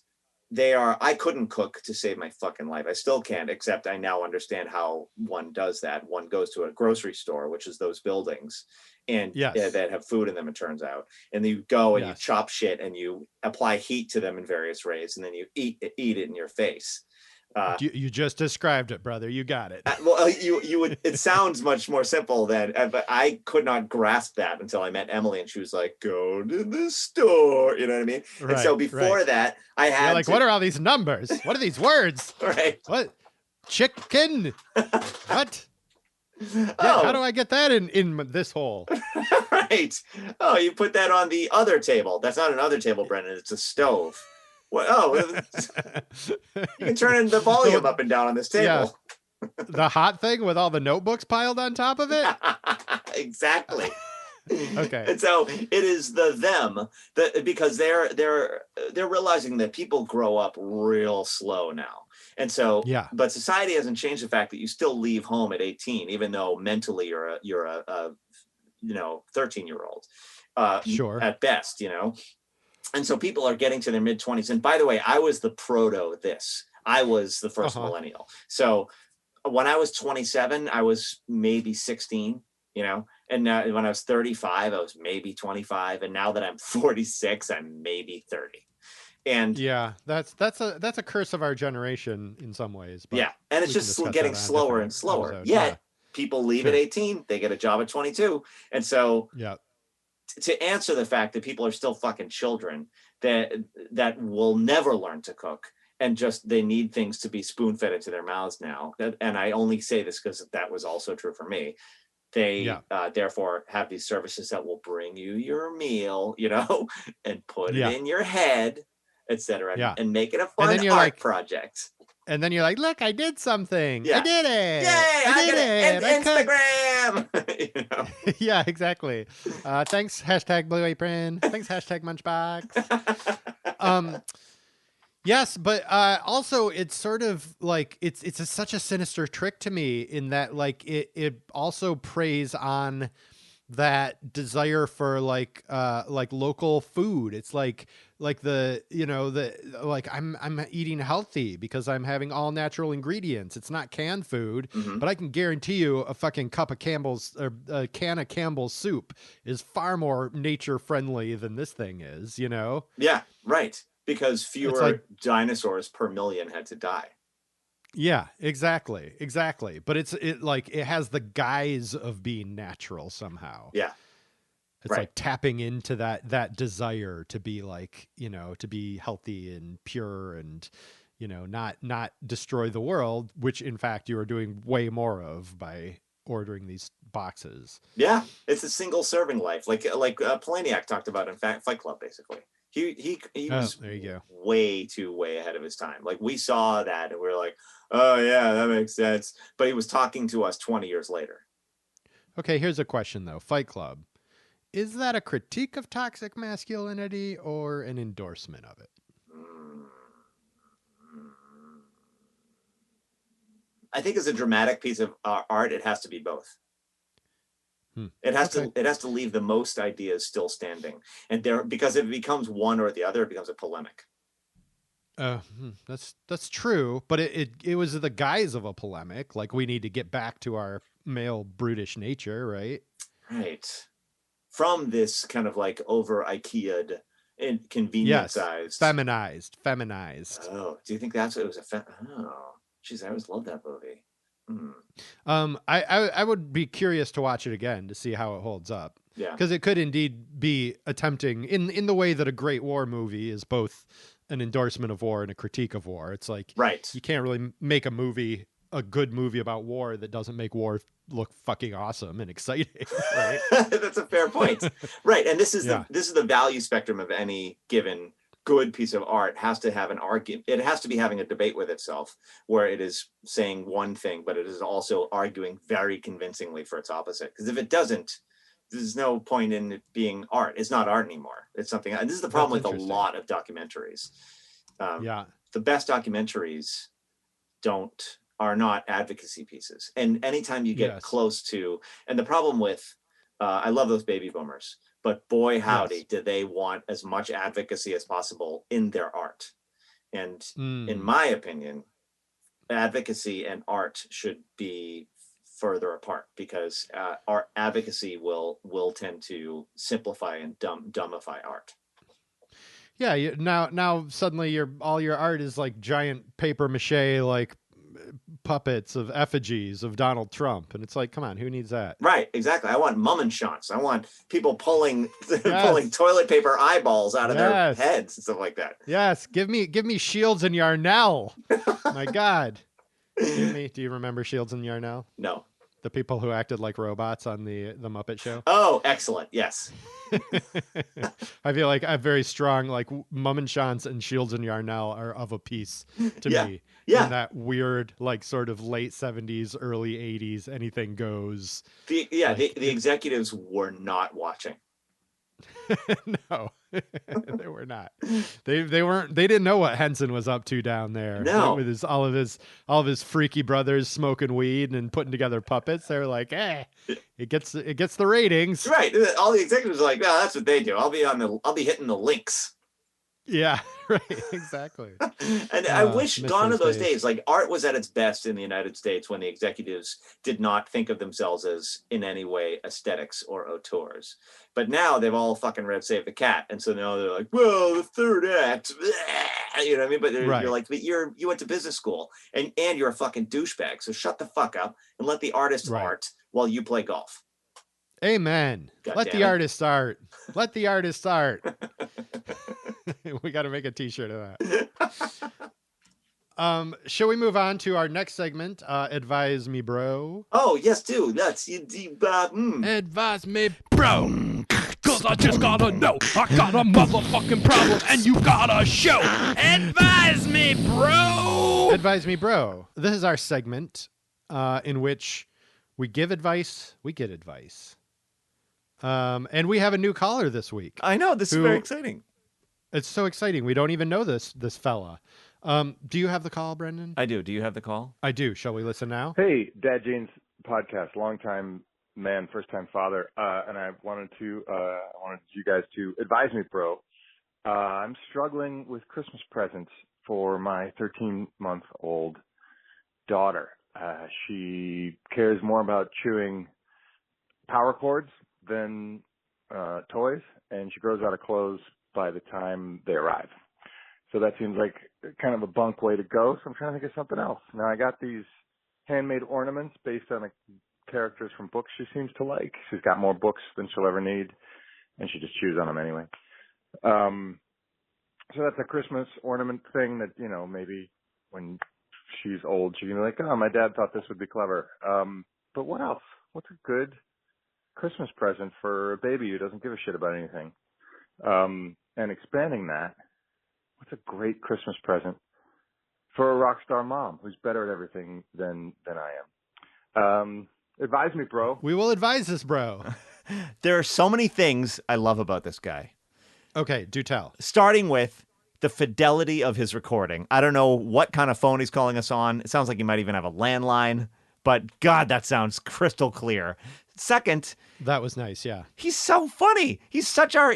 I couldn't cook to save my fucking life. I still can't, except I now understand how one does that. One goes to a grocery store, which is those buildings, and that have food in them, it turns out. And you go and you chop shit and you apply heat to them in various ways, and then you eat it in your face. You just described it, brother. You got it. Well, you would. It sounds much more simple than, but I could not grasp that until I met Emily, and she was like, "Go to the store." You know what I mean? Right, and so before that, I had You're like, what are all these numbers? What are these words? Right. What? Chicken? What? Yeah, how do I get that in this hole? Right. Oh, you put that on the other table. That's not an other table, Brendan. It's a stove. Well, you can turn the volume up and down on this table. Yeah. The hot thing with all the notebooks piled on top of it? Exactly. Okay. And so it is them because they're realizing that people grow up real slow now. And so, but society hasn't changed the fact that you still leave home at 18, even though mentally you're a 13-year-old, sure, at best, And so people are getting to their mid-20s. And by the way, I was the this. I was the first millennial. So when I was 27, I was maybe 16, and now when I was 35, I was maybe 25. And now that I'm 46, I'm maybe 30. And yeah, that's a curse of our generation in some ways. But and it's just getting slower and slower. People leave at 18, they get a job at 22. And so to answer the fact that people are still fucking children that will never learn to cook, and just they need things to be spoon-fed into their mouths now. And I only say this because that was also true for me. They therefore have these services that will bring you your meal, and put it in your head, etc., and make it a fun art project. And then you're like, look, I did something. Yeah. I did it. Yay, I did it. And Instagram. Yeah, exactly. Thanks, hashtag Blue Apron. Thanks, hashtag Munchbox. Yes, but also it's sort of like it's such a sinister trick to me in that like it also preys on that desire for like local food. It's like I'm eating healthy because I'm having all natural ingredients. It's not canned food, but I can guarantee you a fucking cup of Campbell's or a can of Campbell's soup is far more nature friendly than this thing is, Yeah, right. Because fewer dinosaurs per million had to die. Yeah, exactly. But it has the guise of being natural somehow. Yeah. It's Right. like tapping into that desire to be like, to be healthy and pure and, not destroy the world, which in fact you are doing way more of by ordering these boxes. Yeah, it's a single serving life, like Polaniac talked about in Fight Club. Basically, he Oh, was there you go. way ahead of his time. Like we saw that and we are like, oh yeah, that makes sense. But he was talking to us 20 years later. Okay, here's a question though. Fight Club. Is that a critique of toxic masculinity or an endorsement of it? I think as a dramatic piece of art, it has to be both. It has to leave the most ideas still standing, and because if it becomes one or the other, it becomes a polemic. That's true, but it was the guise of a polemic. Like we need to get back to our male brutish nature, right? Right. From this kind of like over IKEA'd and convenience-ized. Feminized. Oh, do you think that's what it was? Oh, geez, I always loved that movie. I would be curious to watch it again to see how it holds up. Yeah, because it could indeed be attempting in the way that a great war movie is both an endorsement of war and a critique of war. It's like you can't really make a good movie about war that doesn't make war look fucking awesome and exciting. Right? That's a fair point. Right, and this is the value spectrum of any given good piece of art. Has to have an argument. It has to be having a debate with itself, where it is saying one thing, but it is also arguing very convincingly for its opposite. Because if it doesn't, there's no point in it being art. It's not art anymore. It's something. And this is the problem with a lot of documentaries. The best documentaries are not advocacy pieces. And anytime you get close to, and the problem with, I love those baby boomers, but boy, howdy, do they want as much advocacy as possible in their art. And in my opinion, advocacy and art should be further apart, because our advocacy will tend to simplify and dumbify art. Yeah, now suddenly all your art is like giant paper mache like puppets of effigies of Donald Trump, and it's like, come on, who needs that? Right, exactly. I want mummenschanz. I want people pulling toilet paper eyeballs out of their heads and stuff like that. Yes, give me Shields and Yarnell. My God. Do you remember Shields and Yarnell? No. The people who acted like robots on the Muppet Show? Oh, excellent. Yes. I feel like I have very strong, like, Mummenschanz and Shields and Yarnell are of a piece to me. Yeah. In that weird, like, sort of late 70s, early 80s, anything goes. The executives were not watching. No, they were not. They didn't know what Henson was up to down there. No, with all of his freaky brothers smoking weed and putting together puppets. They were like, it gets the ratings. Right. All the executives are like, no, that's what they do. I'll be hitting the links. Yeah, right. Exactly. And I wish gone are those days. Like, art was at its best in the United States when the executives did not think of themselves as in any way aesthetics or auteurs. But now they've all fucking read Save the Cat, and so now they're like, well, the third act, you know what I mean? But you're like, but you went to business school, and you're a fucking douchebag. So shut the fuck up and let the artist art while you play golf. Amen. Let the artist art. Let the artist art. We got to make a t-shirt of that. Shall we move on to our next segment? Advise me, bro. Oh, yes, dude. That's Advise me, bro. Cause I just gotta know. I got a motherfucking problem and you gotta show. Advise me, bro. Advise me, bro. This is our segment in which we give advice, we get advice. And we have a new caller this week. I know, this is very exciting. It's so exciting. We don't even know this fella. Do you have the call, Brendan? I do. Do you have the call? I do. Shall we listen now? Hey, Dad Jane's podcast, longtime man, first time father, and I wanted you guys to advise me, bro. I'm struggling with Christmas presents for my 13-month-old daughter. She cares more about chewing power cords than toys, and she grows out of clothes by the time they arrive. So that seems like kind of a bunk way to go. So I'm trying to think of something else. Now I got these handmade ornaments based on the characters from books she seems to like. She's got more books than she'll ever need, and she just chews on them anyway. So that's a Christmas ornament thing that, maybe when she's old, she can be like, oh, my dad thought this would be clever. But what else? What's a good Christmas present for a baby who doesn't give a shit about anything? And expanding that, what's a great Christmas present for a rock star mom who's better at everything than I am? Advise me, bro. We will advise this, bro. There are so many things I love about this guy. Okay, do tell. Starting with the fidelity of his recording. I don't know what kind of phone he's calling us on. It sounds like he might even have a landline, but God, that sounds crystal clear. Second, that was nice. Yeah, he's so funny. He's such our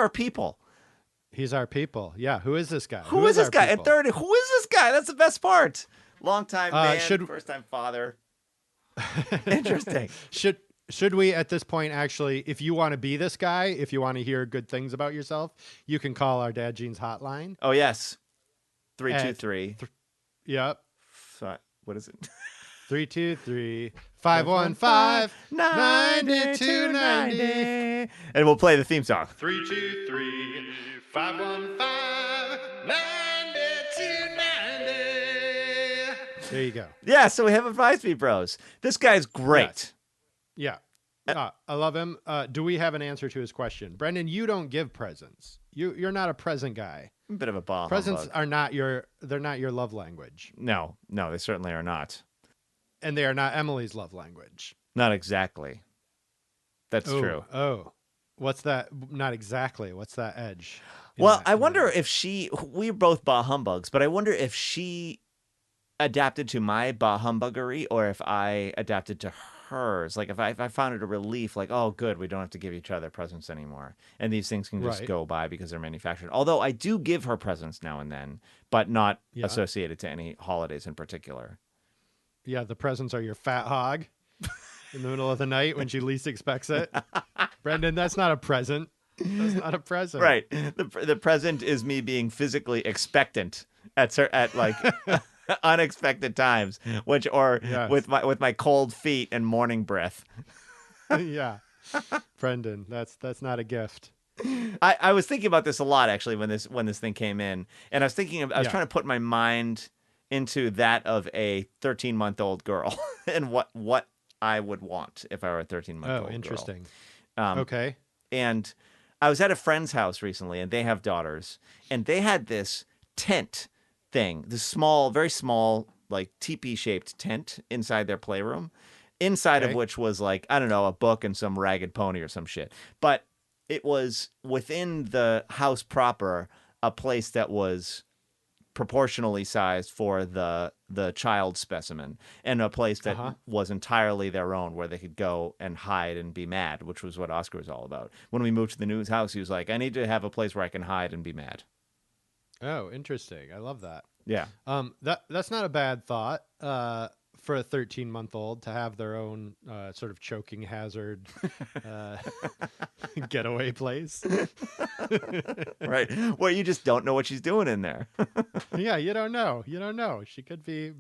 people. He's our people. Yeah. Who is this guy? Who is this guy? And third, who is this guy? That's the best part. Long-time man, first-time father. Interesting. Should we at this point actually, if you want to be this guy, if you want to hear good things about yourself, you can call our Dad Jeans hotline. Oh yes, 323. Yep. What is it? 323-515-9290. And we'll play the theme song. 323-515-9290. There you go. Yeah, so we have Advise Me Bros. This guy's great. Yes. Yeah. I love him. Do we have an answer to his question? Brendan, you don't give presents. You're not a present guy. I'm a bit of a bomb. Presents are not they're not your love language. No, they certainly are not. And they are not Emily's love language. Not exactly. That's true. Oh, what's that? Not exactly. What's that edge? Well, I wonder if we're both bah humbugs, but I wonder if she adapted to my bah humbuggery or if I adapted to hers. Like if I found it a relief, like, oh, good, we don't have to give each other presents anymore. And these things can just go by because they're manufactured. Although I do give her presents now and then, but not associated to any holidays in particular. Yeah, the presents are your fat hog in the middle of the night when she least expects it. Brendan, that's not a present. That's not a present. Right. The present is me being physically expectant at like unexpected times, with my cold feet and morning breath. Yeah. Brendan, that's not a gift. I was thinking about this a lot actually when this thing came in, and I was trying to put my mind into that of a 13-month-old girl and what I would want if I were a 13-month-old girl. Oh, interesting. Okay. And I was at a friend's house recently, and they have daughters, and they had this tent thing, this small, very small, like teepee-shaped tent inside their playroom, inside of which was like, I don't know, a book and some ragged pony or some shit. But it was within the house proper, a place that was proportionally sized for the child specimen, and a place that was entirely their own, where they could go and hide and be mad, which was what Oscar was all about. When we moved to the new house, he was like, I need to have a place where I can hide and be mad. Oh, interesting. I love that. Yeah. That's not a bad thought for a 13-month-old to have their own sort of choking hazard getaway place. Right. Well, you just don't know what she's doing in there. Yeah, you don't know. She could be,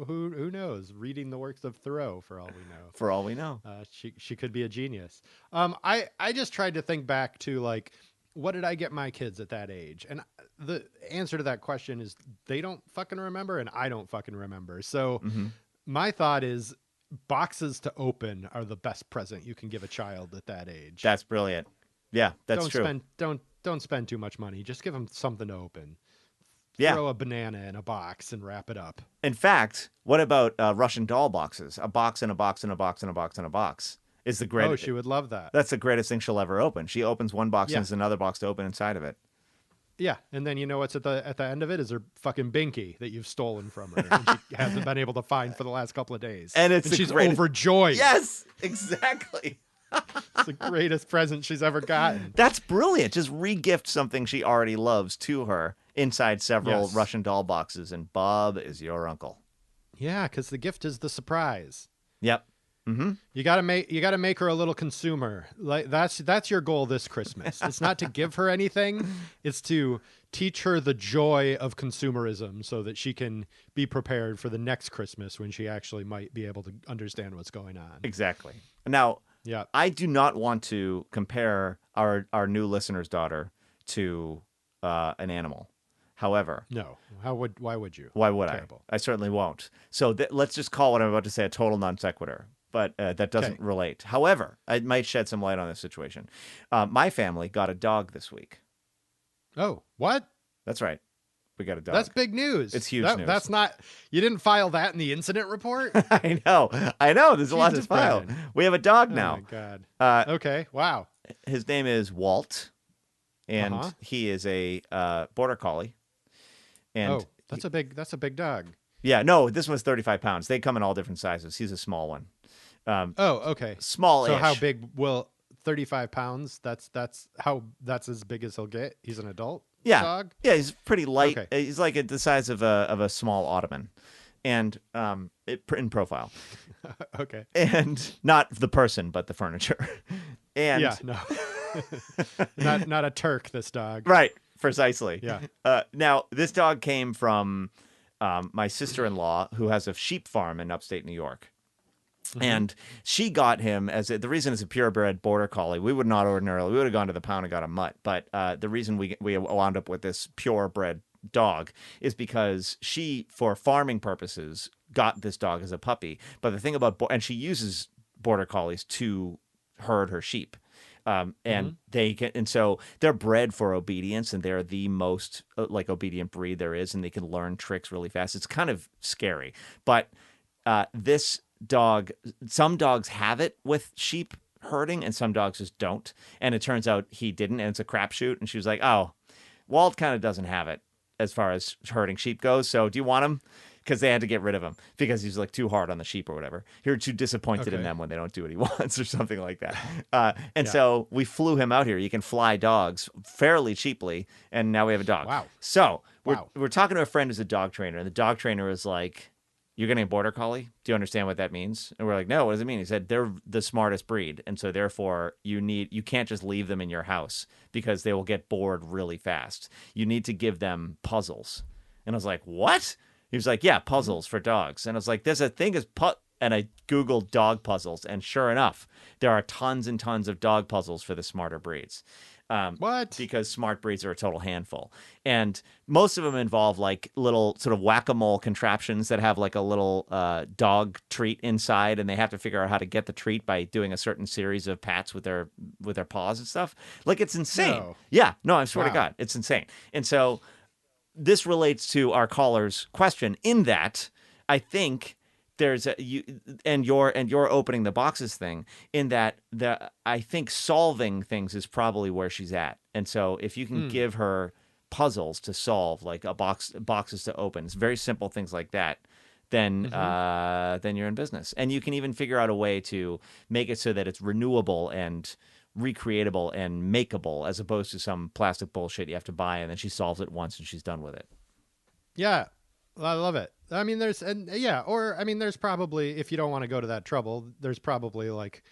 who knows, reading the works of Thoreau for all we know. For all we know. She could be a genius. I just tried to think back to, like, what did I get my kids at that age? And the answer to that question is they don't fucking remember, and I don't fucking remember. So my thought is boxes to open are the best present you can give a child at that age. That's brilliant. Yeah, that's true. Don't spend too much money. Just give them something to open. Yeah. Throw a banana in a box and wrap it up. In fact, what about Russian doll boxes? A box and a box and a box and a box and a box is the greatest. Oh, she would love that. That's the greatest thing she'll ever open. She opens one box and there's another box to open inside of it. Yeah, and then you know what's at the end of it is her fucking binky that you've stolen from her and she hasn't been able to find for the last couple of days. And she's overjoyed. Yes, exactly. It's the greatest present she's ever gotten. That's brilliant. Just re-gift something she already loves to her inside several Russian doll boxes, and Bob is your uncle. Yeah, because the gift is the surprise. Yep. Mm-hmm. You gotta make her a little consumer. Like that's your goal this Christmas. It's not to give her anything. It's to teach her the joy of consumerism so that she can be prepared for the next Christmas when she actually might be able to understand what's going on. Exactly. Now, Yeah. I do not want to compare our new listener's daughter to an animal. However, No. Why would you? why would Terrible. I? I certainly won't. So let's just call what I'm about to say a total non sequitur, but that doesn't Okay. relate. However, it might shed some light on this situation. My family got a dog this week. Oh, what? That's right. We got a dog. That's big news. It's huge news. That's not. You didn't file that in the incident report. I know. There's a lot to Jesus, file. Brendan. We have a dog Oh now. my god. Okay. Wow. His name is Walt, and Uh-huh. he is a border collie. And that's a big dog. yeah, no, this one's 35 pounds. They come in all different sizes. He's a small one. Okay. Small-ish. So how big will 35 pounds? That's as big as he'll get. He's an adult dog. Yeah, he's pretty light. Okay. He's like the size of a small ottoman, and in profile, Okay. and not the person, but the furniture. And Yeah. No. not a Turk. This dog. right, precisely. Yeah. Now this dog came from my sister-in-law, who has a sheep farm in upstate New York. And she got him the reason it's a purebred border collie. We would not ordinarily. We would have gone to the pound and got a mutt, but the reason we wound up with this purebred dog is because she, for farming purposes, got this dog as a puppy. But the thing about and she uses border collies to herd her sheep. And so they're bred for obedience, and they're the most obedient breed there is, and they can learn tricks really fast. It's kind of scary, but this dog, some dogs have it with sheep herding, and some dogs just don't. And it turns out he didn't, and it's a crapshoot. And she was like, "Oh, Walt kind of doesn't have it as far as herding sheep goes. So do you want him?" Because they had to get rid of him because he's like too hard on the sheep or whatever. You're too disappointed in them when they don't do what he wants or something like that. So we flew him out here. You can fly dogs fairly cheaply, and now we have a dog. Wow. So we're talking to a friend who's a dog trainer, and the dog trainer is like, "You're getting a border collie? Do you understand what that means?" And we're like, "No, what does it mean?" He said, "They're the smartest breed, and so therefore you can't just leave them in your house because they will get bored really fast. You need to give them puzzles." And I was like, "What?" He was like, "Yeah, puzzles for dogs." And I was like, "There's a thing as and I Googled dog puzzles, and sure enough, there are tons and tons of dog puzzles for the smarter breeds. What? Because smart breeds are a total handful. And most of them involve like little sort of whack-a-mole contraptions that have like a little dog treat inside, and they have to figure out how to get the treat by doing a certain series of pats with their paws and stuff. Like, it's insane. No. Yeah, no, I swear to Wow. God, it's insane. And so this relates to our caller's question in that I think there's you're opening the boxes thing, in that I think solving things is probably where she's at. And so if you can give her puzzles to solve, like boxes to open, it's very simple things like that, then you're in business. And you can even figure out a way to make it so that it's renewable and recreatable and makeable, as opposed to some plastic bullshit you have to buy and then she solves it once and she's done with it. Yeah, I love it. I mean, there's probably, if you don't want to go to that trouble, there's probably like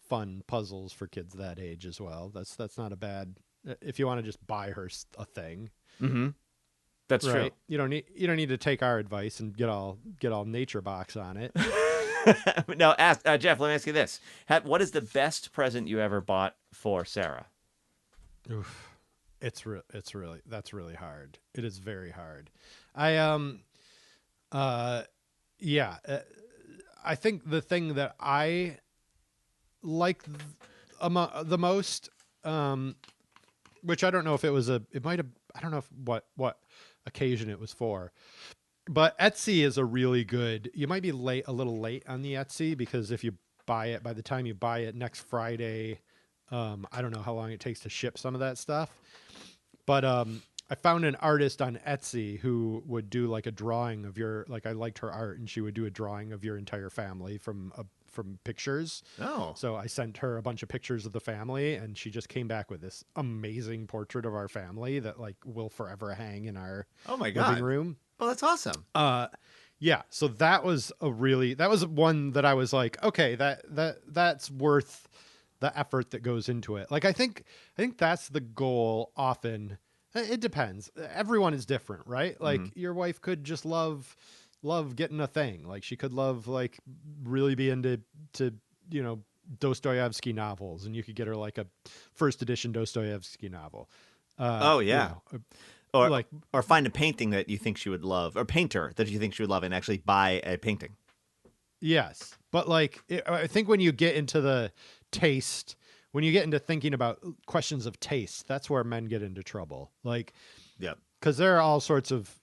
fun puzzles for kids that age as well. That's not a bad, if you want to just buy her a thing. Mm-hmm. That's right? true. You don't need to take our advice and get all nature box on it. No, Jeff, let me ask you this. What is the best present you ever bought for Sarah? Oof. That's really hard. It is very hard. I think the thing that I like the most, which I don't know if I don't know what occasion it was for, but Etsy is a really good, you might be a little late on the Etsy, because if you buy it, by the time you buy it next Friday, I don't know how long it takes to ship some of that stuff. But I found an artist on Etsy who would do like a drawing of I liked her art, and she would do a drawing of your entire family from pictures. Oh. So I sent her a bunch of pictures of the family, and she just came back with this amazing portrait of our family that like will forever hang in our Oh my God. living room. Oh, that's awesome. Yeah, so that was one that I was like, okay, that's worth the effort that goes into it. Like I think that's the goal often. It depends. Everyone is different, right? Like your wife could just love getting a thing. Like she could love like really be into Dostoevsky novels, and you could get her like a first edition Dostoevsky novel. Oh yeah. Like, or find a painting that you think she would love, or painter that you think she would love, and actually buy a painting. yes, but like I think when you get into the taste, when you get into thinking about questions of taste, that's where men get into trouble. Like, yeah, because there are all sorts of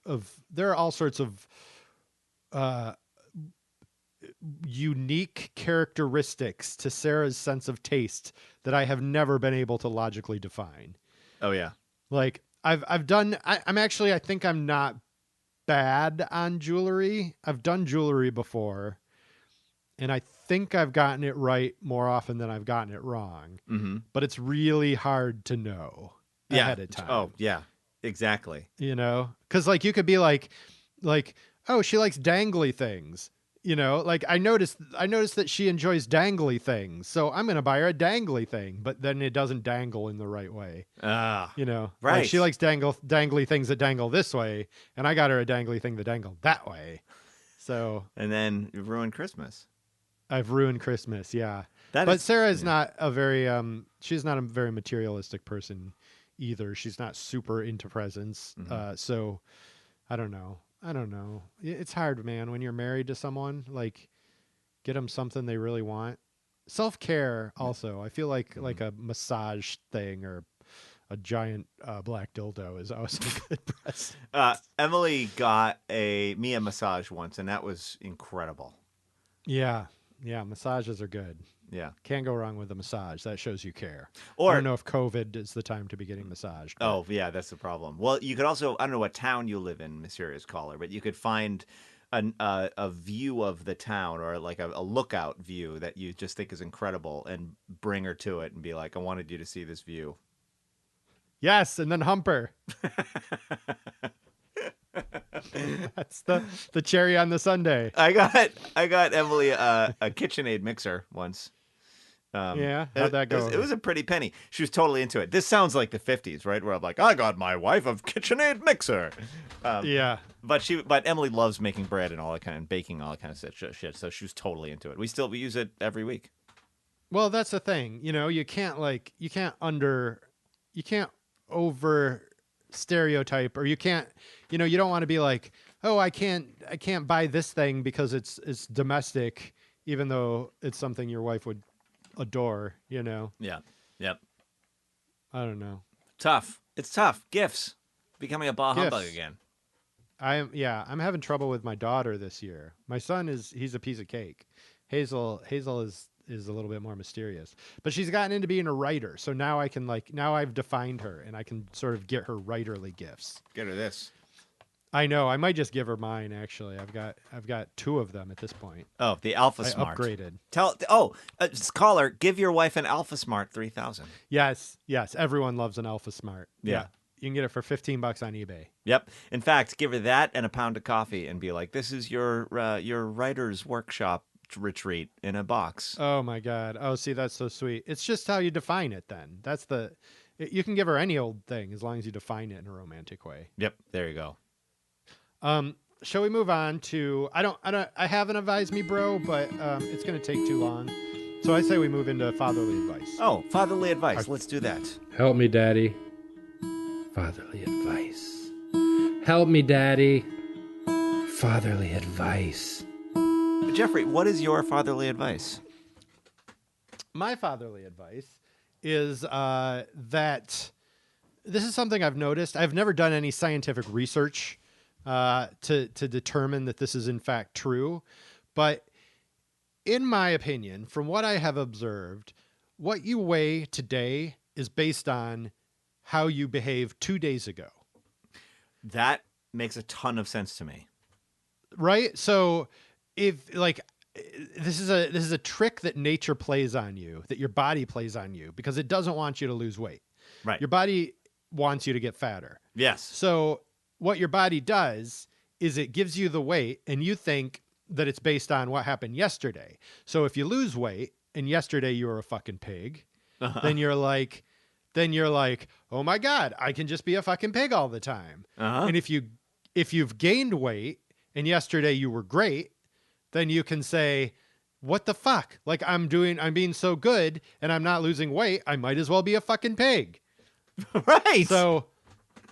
unique characteristics to Sarah's sense of taste that I have never been able to logically define. Oh yeah, like. I think I'm not bad on jewelry. I've done jewelry before, and I think I've gotten it right more often than I've gotten it wrong. Mm-hmm. But it's really hard to know ahead of time. Oh, yeah, exactly. You know, because like you could be like, oh, she likes dangly things. You know, like I noticed that she enjoys dangly things, so I'm gonna buy her a dangly thing, but then it doesn't dangle in the right way. You know, right? Like she likes dangly things that dangle this way, and I got her a dangly thing that dangled that way. So, and then you ruined Christmas. I've ruined Christmas, yeah. But Sarah is not a very she's not a very materialistic person either. She's not super into presents, so I don't know. It's hard, man, when you're married to someone, like get them something they really want. Self-care also. I feel like a massage thing or a giant black dildo is always a good present. Emily got me a massage once, and that was incredible. Yeah, massages are good. Yeah. Can't go wrong with a massage. That shows you care. Or I don't know if COVID is the time to be getting massaged. But... Oh, yeah, that's the problem. Well, you could also, I don't know what town you live in, Mysterious Caller, but you could find a view of the town, or like a lookout view that you just think is incredible, and bring her to it and be like, I wanted you to see this view. Yes, and then hump her. That's the cherry on the sundae. I got Emily a KitchenAid mixer once. Yeah, how'd that go? It was a pretty penny. She was totally into it. This sounds like the 50s, right? Where I'm like, I got my wife a KitchenAid mixer. Yeah, but Emily loves making bread and all that kind of baking, all that kind of shit. So she was totally into it. We use it every week. Well, that's the thing. You know, you can't over stereotype, or you can't, you don't want to be like, oh, I can't buy this thing because it's domestic, even though it's something your wife would adore, Yeah. Yep. I don't know. Tough. It's tough. Gifts. Becoming a bah humbug again. I'm having trouble with my daughter this year. My son he's a piece of cake. Hazel is a little bit more mysterious, but she's gotten into being a writer. So now now I've defined her, and I can sort of get her writerly gifts. Get her this. I know. I might just give her mine. Actually, I've got 2 of them at this point. Oh, the Alpha Smart. Upgraded. Caller, give your wife an Alpha Smart 3000. Yes. Everyone loves an Alpha Smart. Yeah. You can get it for $15 on eBay. Yep. In fact, give her that and a pound of coffee, and be like, "This is your writer's workshop retreat in a box." Oh my God. Oh, see, that's so sweet. It's just how you define it. Then you can give her any old thing as long as you define it in a romantic way. Yep. There you go. Shall we move on to, I haven't advised me, bro, but it's going to take too long. So I say we move into fatherly advice. Oh, fatherly advice. Let's do that. Help me, Daddy. Fatherly advice. Help me, Daddy. Fatherly advice. Jeffrey, what is your fatherly advice? My fatherly advice is that this is something I've noticed. I've never done any scientific research to determine that this is in fact true. But in my opinion, from what I have observed, what you weigh today is based on how you behaved 2 days ago. That makes a ton of sense to me. Right? So if like this is a trick that nature plays on you, that your body plays on you, because it doesn't want you to lose weight. Right. Your body wants you to get fatter. Yes. So what your body does is it gives you the weight and you think that it's based on what happened yesterday. So if you lose weight and yesterday you were a fucking pig, then you're like, oh my God, I can just be a fucking pig all the time. And if you've gained weight and yesterday you were great, then you can say, what the fuck? Like I'm being so good and I'm not losing weight. I might as well be a fucking pig. Right. So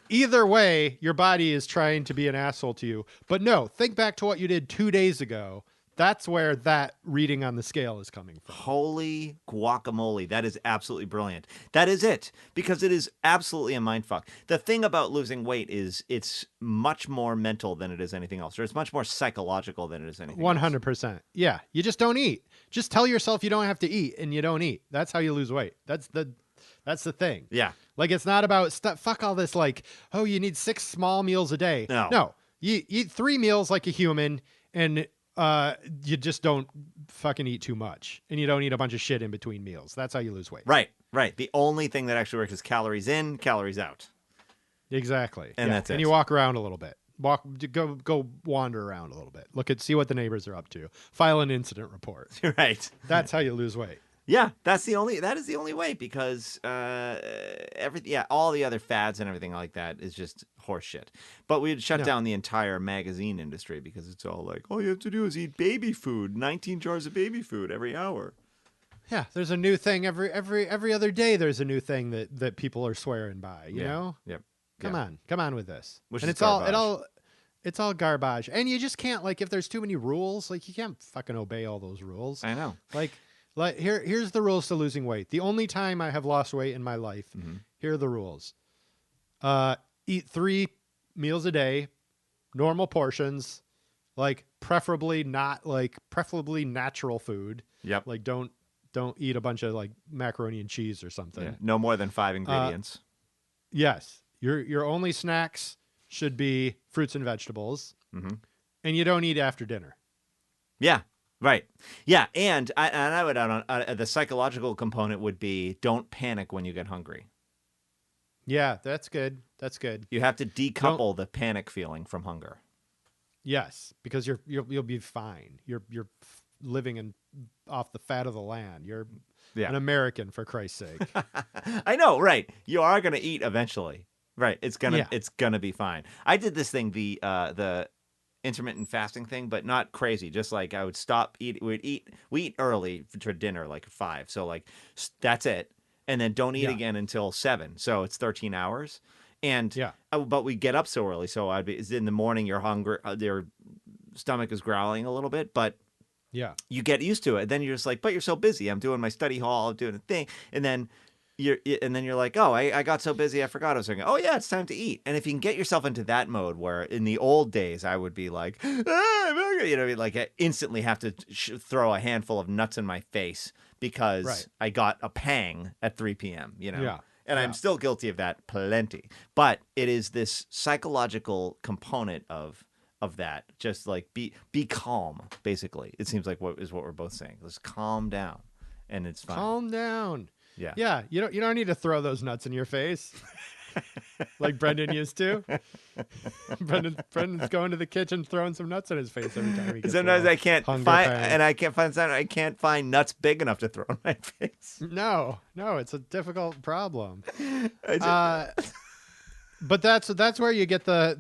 either way, your body is trying to be an asshole to you. But no, think back to what you did 2 days ago. That's where that reading on the scale is coming from. Holy guacamole. That is absolutely brilliant. That is it. Because it is absolutely a mindfuck. The thing about losing weight is it's much more mental than it is anything else. Or it's much more psychological than it is anything 100%. Yeah. You just don't eat. Just tell yourself you don't have to eat and you don't eat. That's how you lose weight. That's the thing. Yeah. Like it's not about fuck all this like, oh, you need 6 small meals a day. No. You eat 3 meals like a human and you just don't fucking eat too much and you don't eat a bunch of shit in between meals. That's how you lose weight. Right. The only thing that actually works is calories in, calories out. Exactly. And that's it. And you walk around a little bit. Go wander around a little bit. See what the neighbors are up to. File an incident report. Right. That's how you lose weight. Yeah, that is the only way because all the other fads and everything like that is just horse shit. But we'd shut down the entire magazine industry because it's all like, all you have to do is eat baby food, 19 jars of baby food every hour. Yeah, there's a new thing every other day. There's a new thing that people are swearing by. You know. Yep. Come on with this. Which and is garbage. It's all garbage. And you just can't if there's too many rules, you can't fucking obey all those rules. I know. Here's the rules to losing weight. The only time I have lost weight in my life, here are the rules. Eat 3 meals a day, normal portions, preferably natural food. Yep. Don't eat a bunch of macaroni and cheese or something. Yeah. No more than 5 ingredients. Yes. Your only snacks should be fruits and vegetables. And you don't eat after dinner. Yeah. Right. Yeah. And I would add on the psychological component would be don't panic when you get hungry. Yeah, that's good. You have to decouple the panic feeling from hunger. Yes, because you'll be fine. You're living off the fat of the land. You're an American, for Christ's sake. I know, right? You are going to eat eventually. Right. It's gonna be fine. I did this thing, the intermittent fasting thing, but not crazy. Just I would stop eat. We eat early for dinner, 5. So that's it. And then don't eat again until 7. So it's 13 hours. And but we get up so early. So in the morning, you're hungry. Your stomach is growling a little bit, but you get used to it. Then you're just but you're so busy. I'm doing my study hall, I'm doing a thing. And then you're like, oh, I got so busy, I forgot I was doing it. Oh yeah, it's time to eat. And if you can get yourself into that mode, where in the old days I would be like, I instantly have to throw a handful of nuts in my face because I got a pang at 3 p.m. And I'm still guilty of that plenty. But it is this psychological component of that. Just be calm. Basically, it seems like what we're both saying. Let's calm down, and it's fine. Calm down. Yeah. Yeah. You don't need to throw those nuts in your face like Brendan used to. Brendan's going to the kitchen throwing some nuts in his face every time he gets Sometimes I can't find pang. I can't find nuts big enough to throw in my face. No, it's a difficult problem. But that's where you get the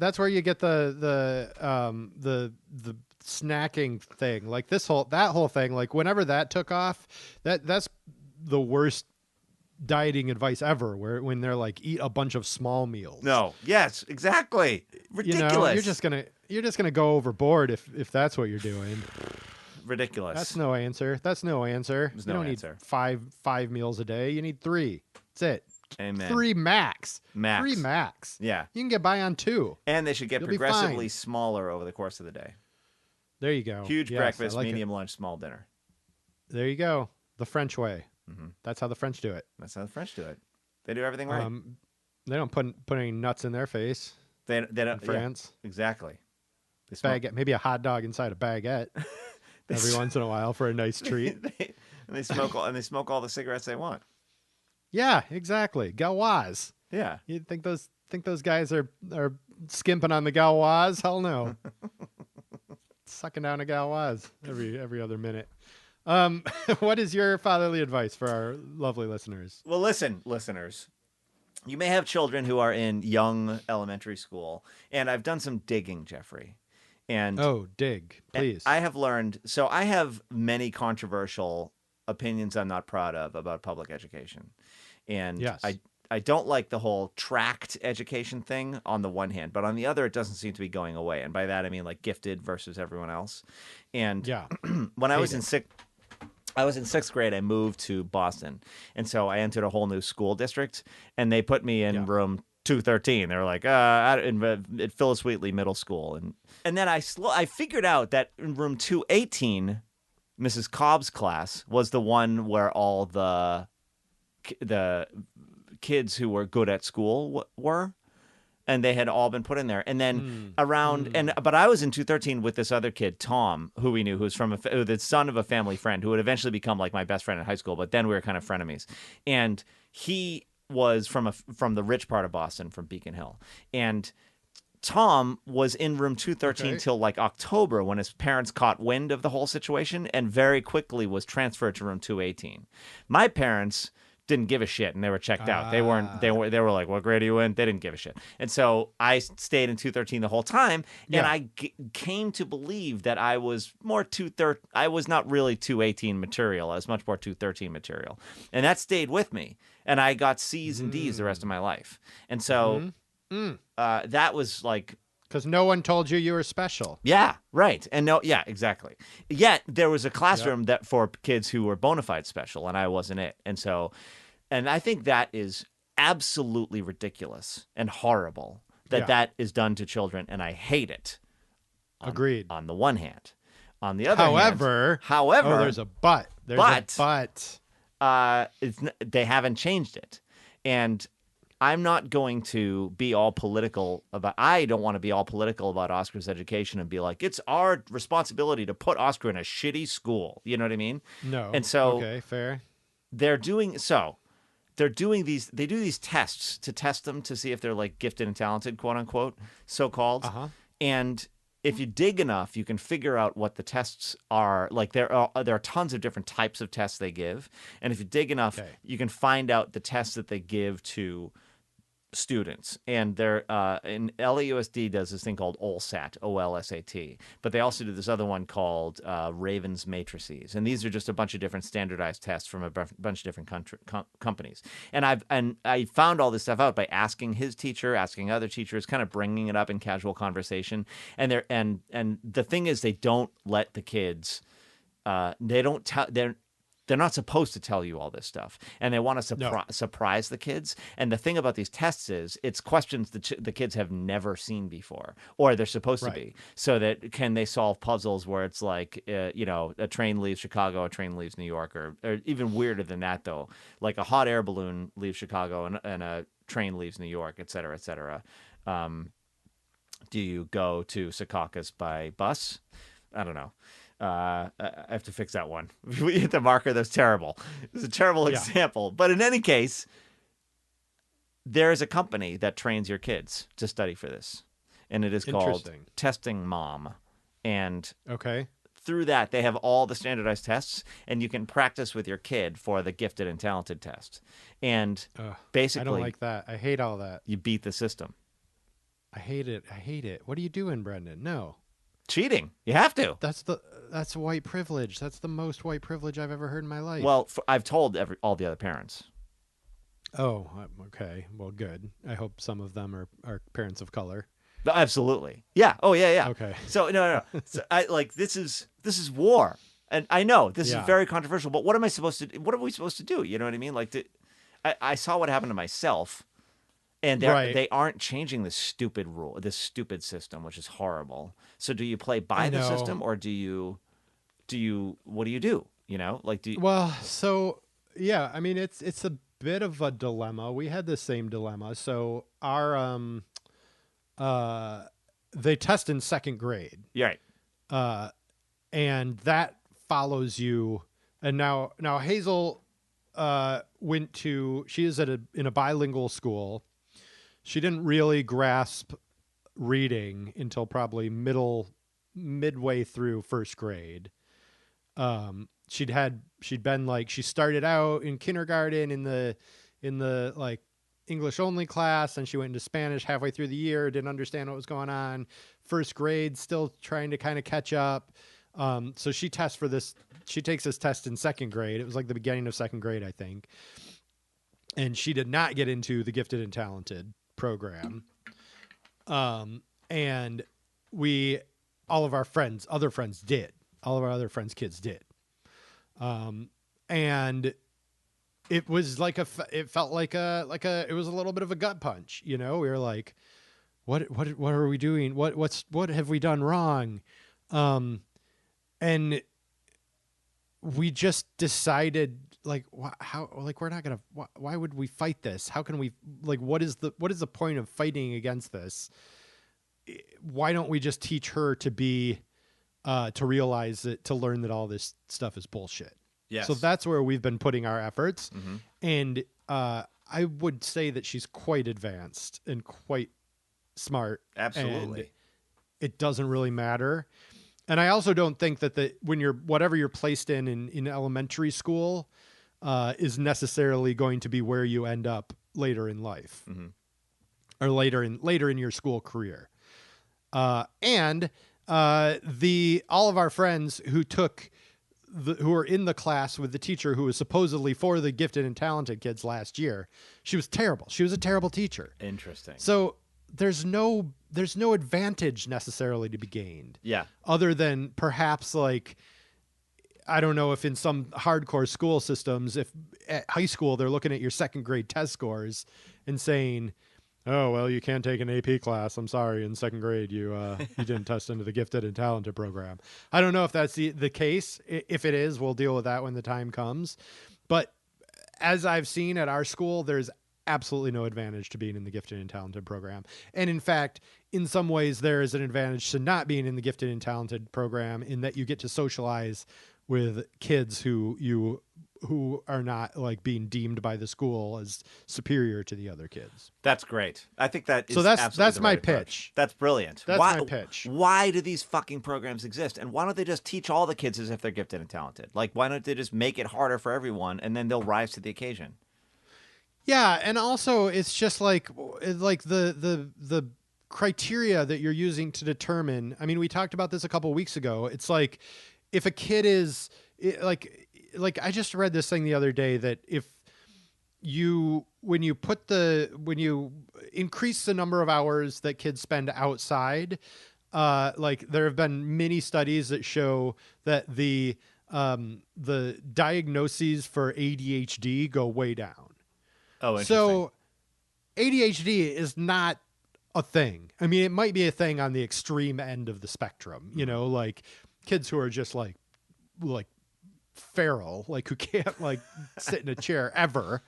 snacking thing. That whole thing, whenever that took off, that's the worst dieting advice ever, when they're eat a bunch of small meals. No. Yes, exactly. Ridiculous. You're just gonna go overboard if that's what you're doing. Ridiculous. That's no answer. There's you don't answer. need five meals a day. You need 3. That's it. Amen. 3 max. 3 max. Yeah. You can get by on 2. And they should get progressively smaller over the course of the day. There you go. Huge breakfast, medium lunch, small dinner. There you go. The French way. That's how the French do it. That's how the French do it. They do everything right. They don't put any nuts in their face. They don't. In France. Yeah, exactly. Baguette, maybe a hot dog inside a baguette every once in a while for a nice treat. They smoke all the cigarettes they want. Yeah, exactly. Gauloise. Yeah. You think those guys are skimping on the gauloise? Hell no. Sucking down a gauloise every other minute. What is your fatherly advice for our lovely listeners? Well, listen, listeners. You may have children who are in young elementary school, and I've done some digging, Jeffrey. And dig, please. I have learned. So I have many controversial opinions I'm not proud of about public education, and yes. I don't like the whole tract education thing on the one hand, but on the other, it doesn't seem to be going away. And by that, I mean like gifted versus everyone else. And when I was in sixth grade, I moved to Boston. And so I entered a whole new school district, and they put me in room 213. They were like, at Phyllis Wheatley Middle School. And then I figured out that in room 218, Mrs. Cobb's class was the one where all the kids who were good at school were, and they had all been put in there. And then but I was in 213 with this other kid, Tom, who we knew, who was from the son of a family friend who would eventually become like my best friend in high school. But then we were kind of frenemies, and he was from the rich part of Boston, from Beacon Hill. And Tom was in room 213 till like October, when his parents caught wind of the whole situation and very quickly was transferred to room 218. My parents didn't give a shit, and they were checked out. They were like, what grade are you in? They didn't give a shit. And so I stayed in 213 the whole time, and I came to believe that I was more 213. I was not really 218 material. I was much more 213 material. And that stayed with me, and I got C's and D's the rest of my life. And so that was like, because no one told you were special. Yeah, right. And exactly. Yet there was a classroom that for kids who were bona fide special, and I wasn't it. And so, and I think that is absolutely ridiculous and horrible that is done to children, and I hate it. Agreed. On the one hand. On the other hand. However, there's a but. They haven't changed it. And I'm not going to be all political about. I don't want to be all political about Oscar's education and be like, it's our responsibility to put Oscar in a shitty school. You know what I mean? No. And so, okay, fair. They do these tests to test them to see if they're like gifted and talented, quote unquote, so called. And if you dig enough, you can figure out what the tests are. Like there are tons of different types of tests they give, and if you dig enough, you can find out the tests that they give to students. And they're in LAUSD does this thing called OLSAT, OLSAT, but they also do this other one called Raven's Matrices, and these are just a bunch of different standardized tests from a bunch of different companies. And I found all this stuff out by asking his teacher, asking other teachers, kind of bringing it up in casual conversation. And the thing is, they don't let the kids. They're not supposed to tell you all this stuff, and they want to surprise the kids. And the thing about these tests is, it's questions that the kids have never seen before, or they're supposed to be. So that can they solve puzzles where it's like, a train leaves Chicago, a train leaves New York, or even weirder than that though, like a hot air balloon leaves Chicago and a train leaves New York, et cetera, et cetera. Do you go to Secaucus by bus? I don't know. I have to fix that one. We hit the marker. That's terrible. It's a terrible example. But in any case, there is a company that trains your kids to study for this, and it is called Testing Mom. And through that, they have all the standardized tests, and you can practice with your kid for the gifted and talented test. And basically, I don't like that. I hate all that. You beat the system. I hate it. What are you doing, Brendan? No. Cheating. You have to. That's white privilege. That's the most white privilege I've ever heard in my life. Well, I've told all the other parents. Oh, okay. Well, good. I hope some of them are parents of color. Absolutely. Yeah. Oh, yeah. Okay. So no. So this is war, and I know this is very controversial. But what am I supposed to do? What are we supposed to do? You know what I mean? Like, I saw what happened to myself. And they aren't changing this stupid rule, this stupid system, which is horrible. So do you play by the system, or do you what do you do? You know, like Well, so yeah, I mean it's a bit of a dilemma. We had the same dilemma. So our they test in second grade. Yeah. Right. And that follows you. And now Hazel she is in a bilingual school. She didn't really grasp reading until probably midway through first grade. She'd been like, she started out in kindergarten in the like English only class, and she went into Spanish halfway through the year, didn't understand what was going on. First grade, still trying to kind of catch up. So she takes this test in second grade. It was like the beginning of second grade, I think. And she did not get into the gifted and talented program. And all of our other friends did. All of our other friends' kids did. And it was like it felt like it was a little bit of a gut punch. You know, we were like, what are we doing? What have we done wrong? And we just decided, like, how, like, we're not going to, why would we fight this? How can we, like, what is the point of fighting against this? Why don't we just teach her to realize it, to learn that all this stuff is bullshit? Yes. So that's where we've been putting our efforts. Mm-hmm. And, I would say that she's quite advanced and quite smart. Absolutely. And it doesn't really matter. And I also don't think that when whatever you're placed in elementary school, is necessarily going to be where you end up later in life, mm-hmm. or later in your school career. And all of our friends who were in the class with the teacher who was supposedly for the gifted and talented kids last year, she was terrible. She was a terrible teacher. Interesting. So there's no advantage necessarily to be gained. Yeah. Other than perhaps, like, I don't know if in some hardcore school systems, if at high school they're looking at your second grade test scores and saying, oh, well, you can't take an AP class. I'm sorry. In second grade, you didn't test into the gifted and talented program. I don't know if that's the case. If it is, we'll deal with that when the time comes. But as I've seen at our school, there's absolutely no advantage to being in the gifted and talented program. And in fact, in some ways, there is an advantage to not being in the gifted and talented program, in that you get to socialize with kids who are not, like, being deemed by the school as superior to the other kids. That's great. I think that is so. That's my pitch. That's brilliant. That's my pitch. Why do these fucking programs exist? And why don't they just teach all the kids as if they're gifted and talented? Like, why don't they just make it harder for everyone, and then they'll rise to the occasion? Yeah, and also it's just like the criteria that you're using to determine. I mean, we talked about this a couple weeks ago. It's like, if a kid is like I just read this thing the other day that when you increase the number of hours that kids spend outside, like, there have been many studies that show that the diagnoses for ADHD go way down. Oh, interesting. So ADHD is not a thing. I mean, it might be a thing on the extreme end of the spectrum, you know, like kids who are just like feral, like, who can't, like, sit in a chair ever.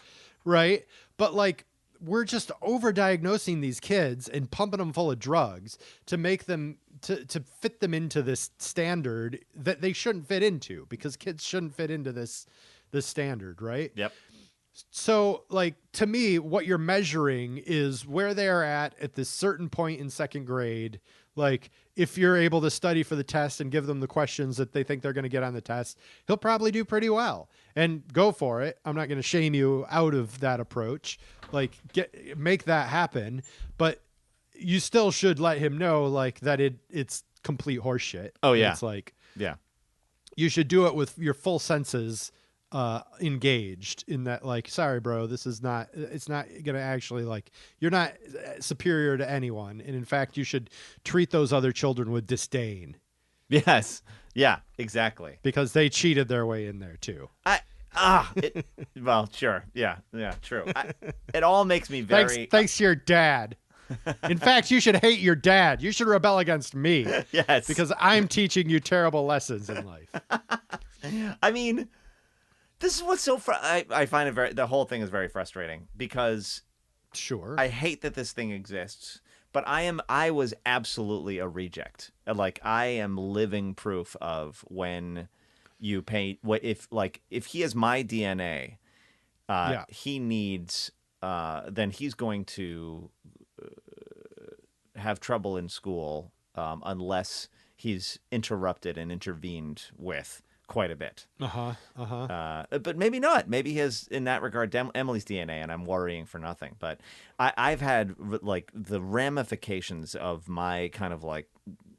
Right. But, like, we're just overdiagnosing these kids and pumping them full of drugs to make them to fit them into this standard that they shouldn't fit into, because kids shouldn't fit into this standard. Right. Yep. So, like, to me, what you're measuring is where they are at this certain point in second grade. Like, if you're able to study for the test and give them the questions that they think they're going to get on the test, he'll probably do pretty well. And go for it. I'm not going to shame you out of that approach. Like, make that happen. But you still should let him know, like, that it's complete horseshit. Oh, yeah. It's like, yeah, you should do it with your full senses engaged, in that, like, sorry, bro, it's not going to actually, like, you're not superior to anyone. And in fact, you should treat those other children with disdain. Yes. Yeah, exactly. Because they cheated their way in there too. Well, sure. Yeah. Yeah, true. It all makes me very... Thanks to your dad. In fact, you should hate your dad. You should rebel against me. Yes. Because I'm teaching you terrible lessons in life. I mean, this is what's so I find it the whole thing is very frustrating, because sure, I hate that this thing exists, but I was absolutely a reject. Like, I am living proof of when you paint if he has my DNA, he needs then he's going to have trouble in school unless he's interrupted and intervened with quite a bit. But maybe not. Maybe he has, in that regard, Emily's DNA, and I'm worrying for nothing. But I've had like the ramifications of my kind of like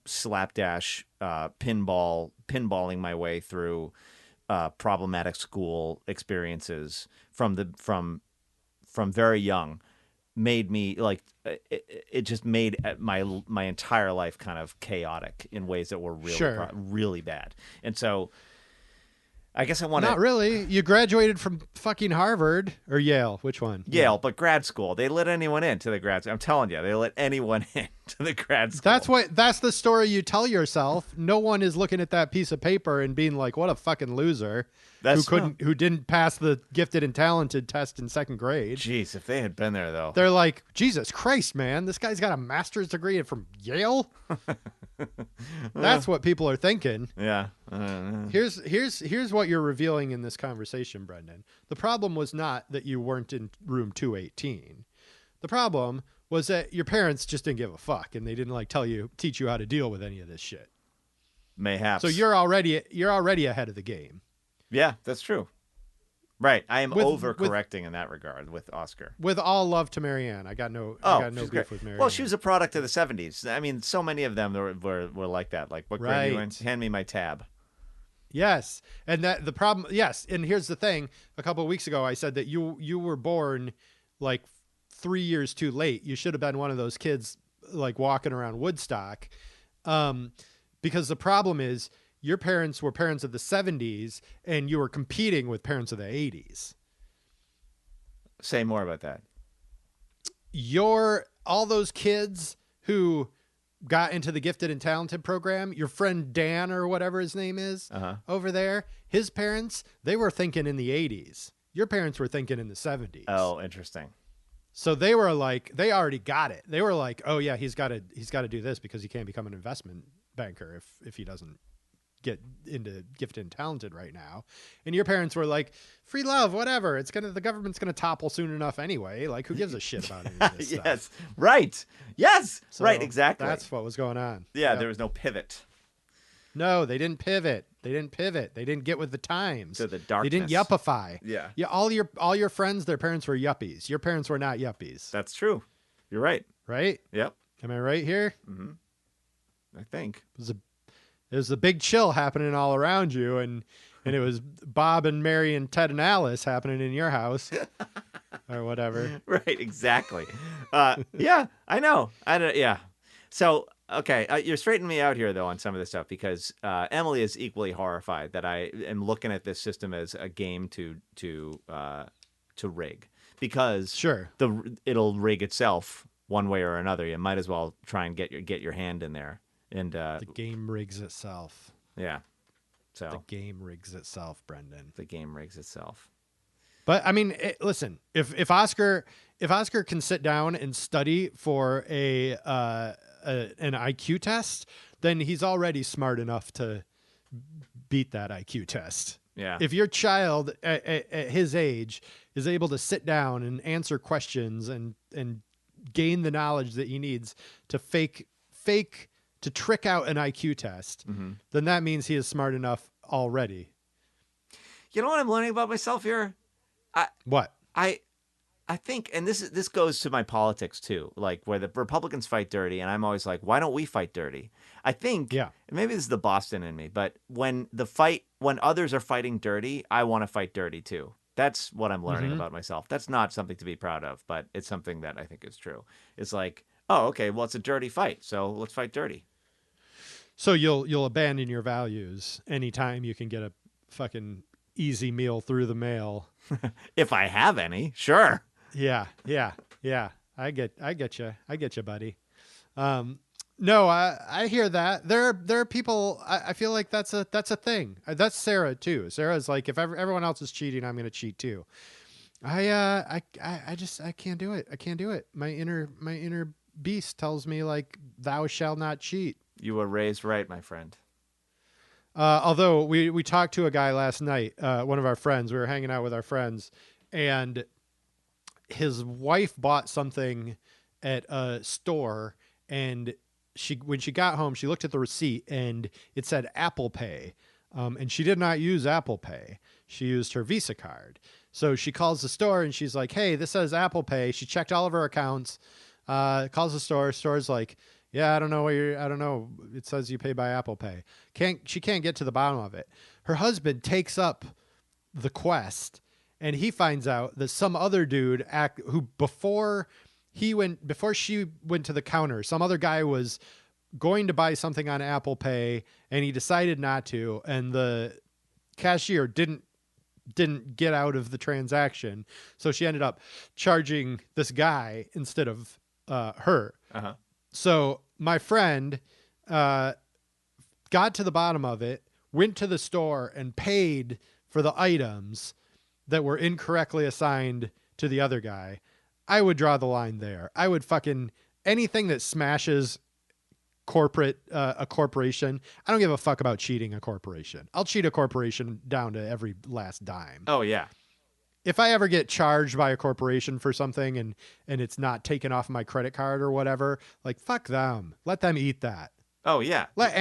slapdash pinballing my way through problematic school experiences from very young made me like it just made my entire life kind of chaotic in ways that were really really bad. And so I guess I want to. Not really. You graduated from fucking Harvard or Yale. Which one? Yale, but grad school. They let anyone into the grad school. I'm telling you, they let anyone into the grad school. That's the story you tell yourself. No one is looking at that piece of paper and being like, "What a fucking loser." Who didn't pass the gifted and talented test in second grade. Jeez, if they had been there though. They're like, Jesus Christ, man, this guy's got a master's degree from Yale. That's what people are thinking. Yeah. Here's what you're revealing in this conversation, Brendan. The problem was not that you weren't in room 218. The problem was that your parents just didn't give a fuck and they didn't teach you how to deal with any of this shit. Mayhaps. So you're already ahead of the game. Yeah, that's true. Right. I am overcorrecting in that regard with Oscar. With all love to Marianne. I got no beef with Marianne. Well, she was a product of the 70s. I mean, so many of them were like that. Like, what grade are you in? Hand me my tab. Yes. And that the problem, yes. And here's the thing. A couple of weeks ago, I said that you were born like 3 years too late. You should have been one of those kids like walking around Woodstock. Because the problem is, your parents were parents of the 70s and you were competing with parents of the 80s. Say more about that. All those kids who got into the gifted and talented program, your friend Dan or whatever his name is over there, his parents, they were thinking in the 80s. Your parents were thinking in the 70s. Oh, interesting. So they were like, they already got it. They were like, oh yeah, he's got to do this because he can't become an investment banker if he doesn't get into gifted and talented right now. And your parents were like, free love, whatever. The government's gonna topple soon enough anyway. Like, who gives a shit about any of this yes. stuff? Right. Yes. So right. Exactly. That's what was going on. Yeah. Yep. There was no pivot. No, they didn't pivot. They didn't get with the times. To the darkness. They didn't yuppify. Yeah. Yeah. All your friends, their parents were yuppies. Your parents were not yuppies. That's true. You're right. Right? Yep. Am I right here? Mm-hmm. I think. There's a big chill happening all around you, and it was Bob and Mary and Ted and Alice happening in your house or whatever. Right, exactly. Yeah, I know. Yeah. So, okay, you're straightening me out here, though, on some of this stuff, because Emily is equally horrified that I am looking at this system as a game to rig, because sure, it'll rig itself one way or another. You might as well try and get your hand in there. And the game rigs itself. Yeah. So the game rigs itself, Brendan. The game rigs itself. But I mean, listen, if Oscar can sit down and study for an IQ test, then he's already smart enough to beat that IQ test. Yeah. If your child at his age is able to sit down and answer questions and gain the knowledge that he needs to to trick out an IQ test, then that means he is smart enough already. You know what I'm learning about myself here? What? I think, and this goes to my politics too, like where the Republicans fight dirty, and I'm always like, why don't we fight dirty? I think, maybe this is the Boston in me, but when others are fighting dirty, I want to fight dirty too. That's what I'm learning about myself. That's not something to be proud of, but it's something that I think is true. It's like, oh, okay, well, it's a dirty fight, so let's fight dirty. So you'll abandon your values anytime you can get a fucking easy meal through the mail. If I have any, sure. Yeah. I get you, buddy. No, I hear that. There are people. I feel like that's a thing. That's Sarah too. Sarah's like, if everyone else is cheating, I'm going to cheat too. I can't do it. I can't do it. My inner beast tells me like, thou shalt not cheat. You were raised right, my friend. Although we talked to a guy last night, one of our friends, we were hanging out with our friends, and his wife bought something at a store, and when she got home, she looked at the receipt and it said Apple Pay. And she did not use Apple Pay. She used her Visa card. So she calls the store and she's like, hey, this says Apple Pay. She checked all of her accounts, calls the store. Store's like, yeah, I don't know. It says you pay by Apple Pay. She can't get to the bottom of it. Her husband takes up the quest and he finds out that some other dude who before she went to the counter, some other guy was going to buy something on Apple Pay and he decided not to, and the cashier didn't get out of the transaction, so she ended up charging this guy instead of her. Uh-huh. So my friend got to the bottom of it, went to the store and paid for the items that were incorrectly assigned to the other guy. I would draw the line there. I would fucking anything that smashes a corporation. I don't give a fuck about cheating a corporation. I'll cheat a corporation down to every last dime. Oh yeah. If I ever get charged by a corporation for something and it's not taken off my credit card or whatever, like fuck them. Let them eat that. Oh yeah. Let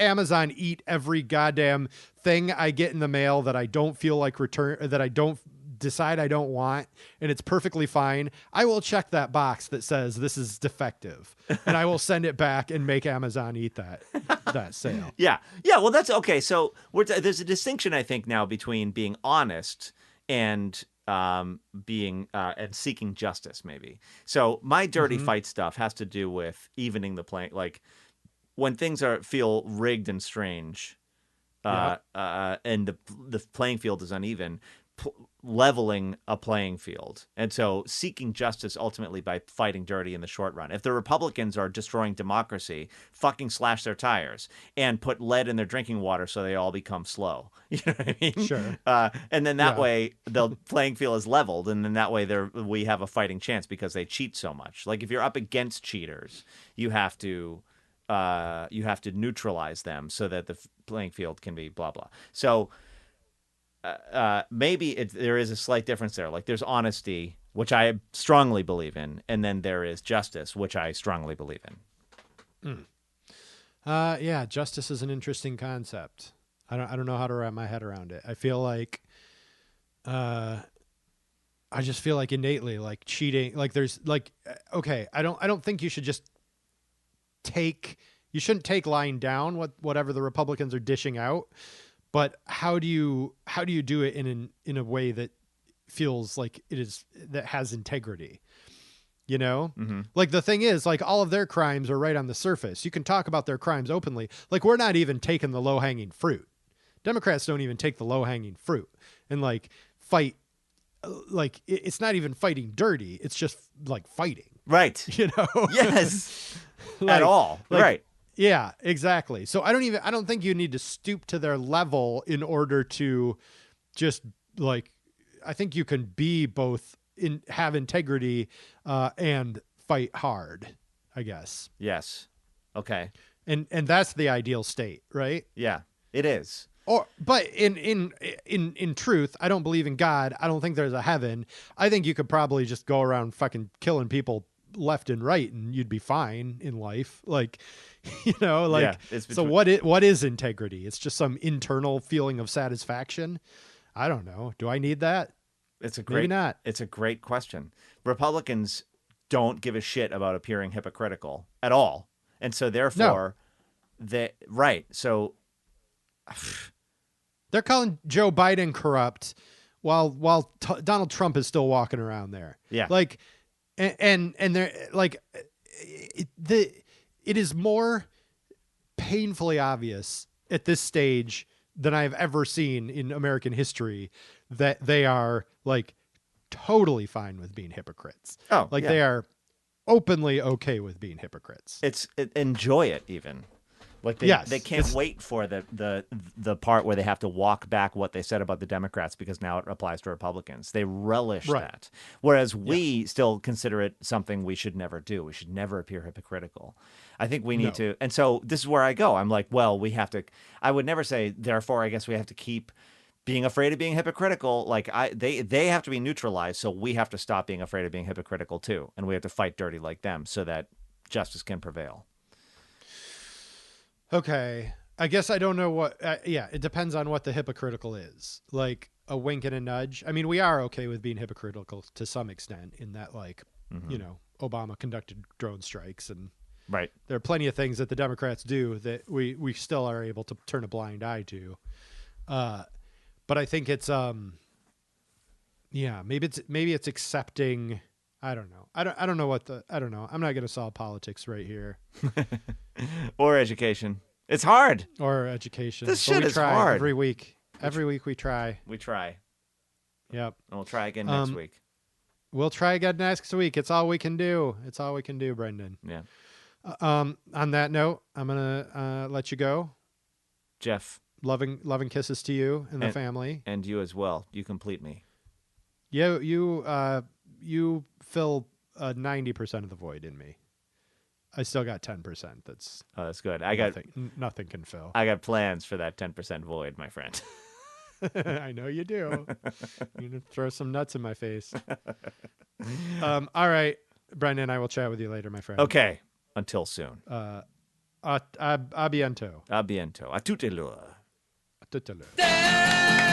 Amazon eat every goddamn thing I get in the mail that I don't feel like that I don't decide I don't want, and it's perfectly fine. I will check that box that says this is defective and I will send it back and make Amazon eat that sale. Yeah. Well, that's okay. So there's a distinction, I think, now between being honest and being and seeking justice, maybe. So my dirty fight stuff has to do with evening the playing, like when things feel rigged and strange, and the playing field is uneven. Leveling a playing field. And so seeking justice ultimately by fighting dirty in the short run. If the Republicans are destroying democracy, fucking slash their tires and put lead in their drinking water so they all become slow. You know what I mean? Sure. And then that way the playing field is leveled, and then that way we have a fighting chance because they cheat so much. Like if you're up against cheaters, you have to neutralize them so that the playing field can be blah blah. So maybe there is a slight difference there. Like there's honesty, which I strongly believe in, and then there is justice, which I strongly believe in. Yeah, justice is an interesting concept. I don't know how to wrap my head around it. I feel like, I just feel like innately, like cheating, like there's like, okay, I don't think you should just you shouldn't take lying down whatever the Republicans are dishing out. But how do you do it in a way that feels like that has integrity? You know, like the thing is, like all of their crimes are right on the surface. You can talk about their crimes openly. Like we're not even taking the low hanging fruit. Democrats don't even take the low hanging fruit and like fight. Like it's not even fighting dirty. It's just like fighting. Right. You know. Yes. Like, at all. Like, right. Yeah, exactly. So I don't think you need to stoop to their level in order to just like, I think you can be both have integrity, and fight hard, I guess. Yes. Okay. And that's the ideal state, right? Yeah, it is. But in truth, I don't believe in God. I don't think there's a heaven. I think you could probably just go around fucking killing people left and right and you'd be fine in life. Like, you know, like, yeah, so what is integrity? It's just some internal feeling of satisfaction. I don't know. Do I need that? Maybe not. It's a great question. Republicans don't give a shit about appearing hypocritical at all. And so therefore So they're calling Joe Biden corrupt while Donald Trump is still walking around there. Yeah. Like, and they're like, it is more painfully obvious at this stage than I've ever seen in American history that they are like totally fine with being hypocrites. Oh, like yeah. They are openly okay with being hypocrites. Enjoy it even. Like they can't wait for the part where they have to walk back what they said about the Democrats because now it applies to Republicans. They relish that. Whereas we still consider it something we should never do. We should never appear hypocritical. I think we need to. And so this is where I go. I'm like, well, we have to. I would never say, therefore, I guess we have to keep being afraid of being hypocritical. Like they have to be neutralized. So we have to stop being afraid of being hypocritical too. And we have to fight dirty like them so that justice can prevail. Okay. I guess I don't know what. Yeah, it depends on what the hypocritical is. Like a wink and a nudge. I mean, we are okay with being hypocritical to some extent in that, like, you know, Obama conducted drone strikes, and Right. there are plenty of things that the Democrats do that we still are able to turn a blind eye to. But I think it's yeah, maybe it's accepting. I don't know. I don't know I don't know. I'm not going to solve politics right here. Or education. It's hard. Or education. This But shit we is try hard. every week. Every week we try. We try. Yep. And we'll try again next week. We'll try again next week. It's all we can do. It's all we can do, Brendan. Yeah. On that note, I'm gonna let you go. Jeff. Loving kisses to you and the family. And you as well. You complete me. Yeah, you fill 90% of the void in me. I still got 10%. That's good. Nothing can fill. I got plans for that 10% void, my friend. I know you do. You're gonna throw some nuts in my face. All right, Brendan. I will chat with you later, my friend. Okay. Until soon. A bientôt. A bientôt. A tout à l'heure. A tout à l'heure.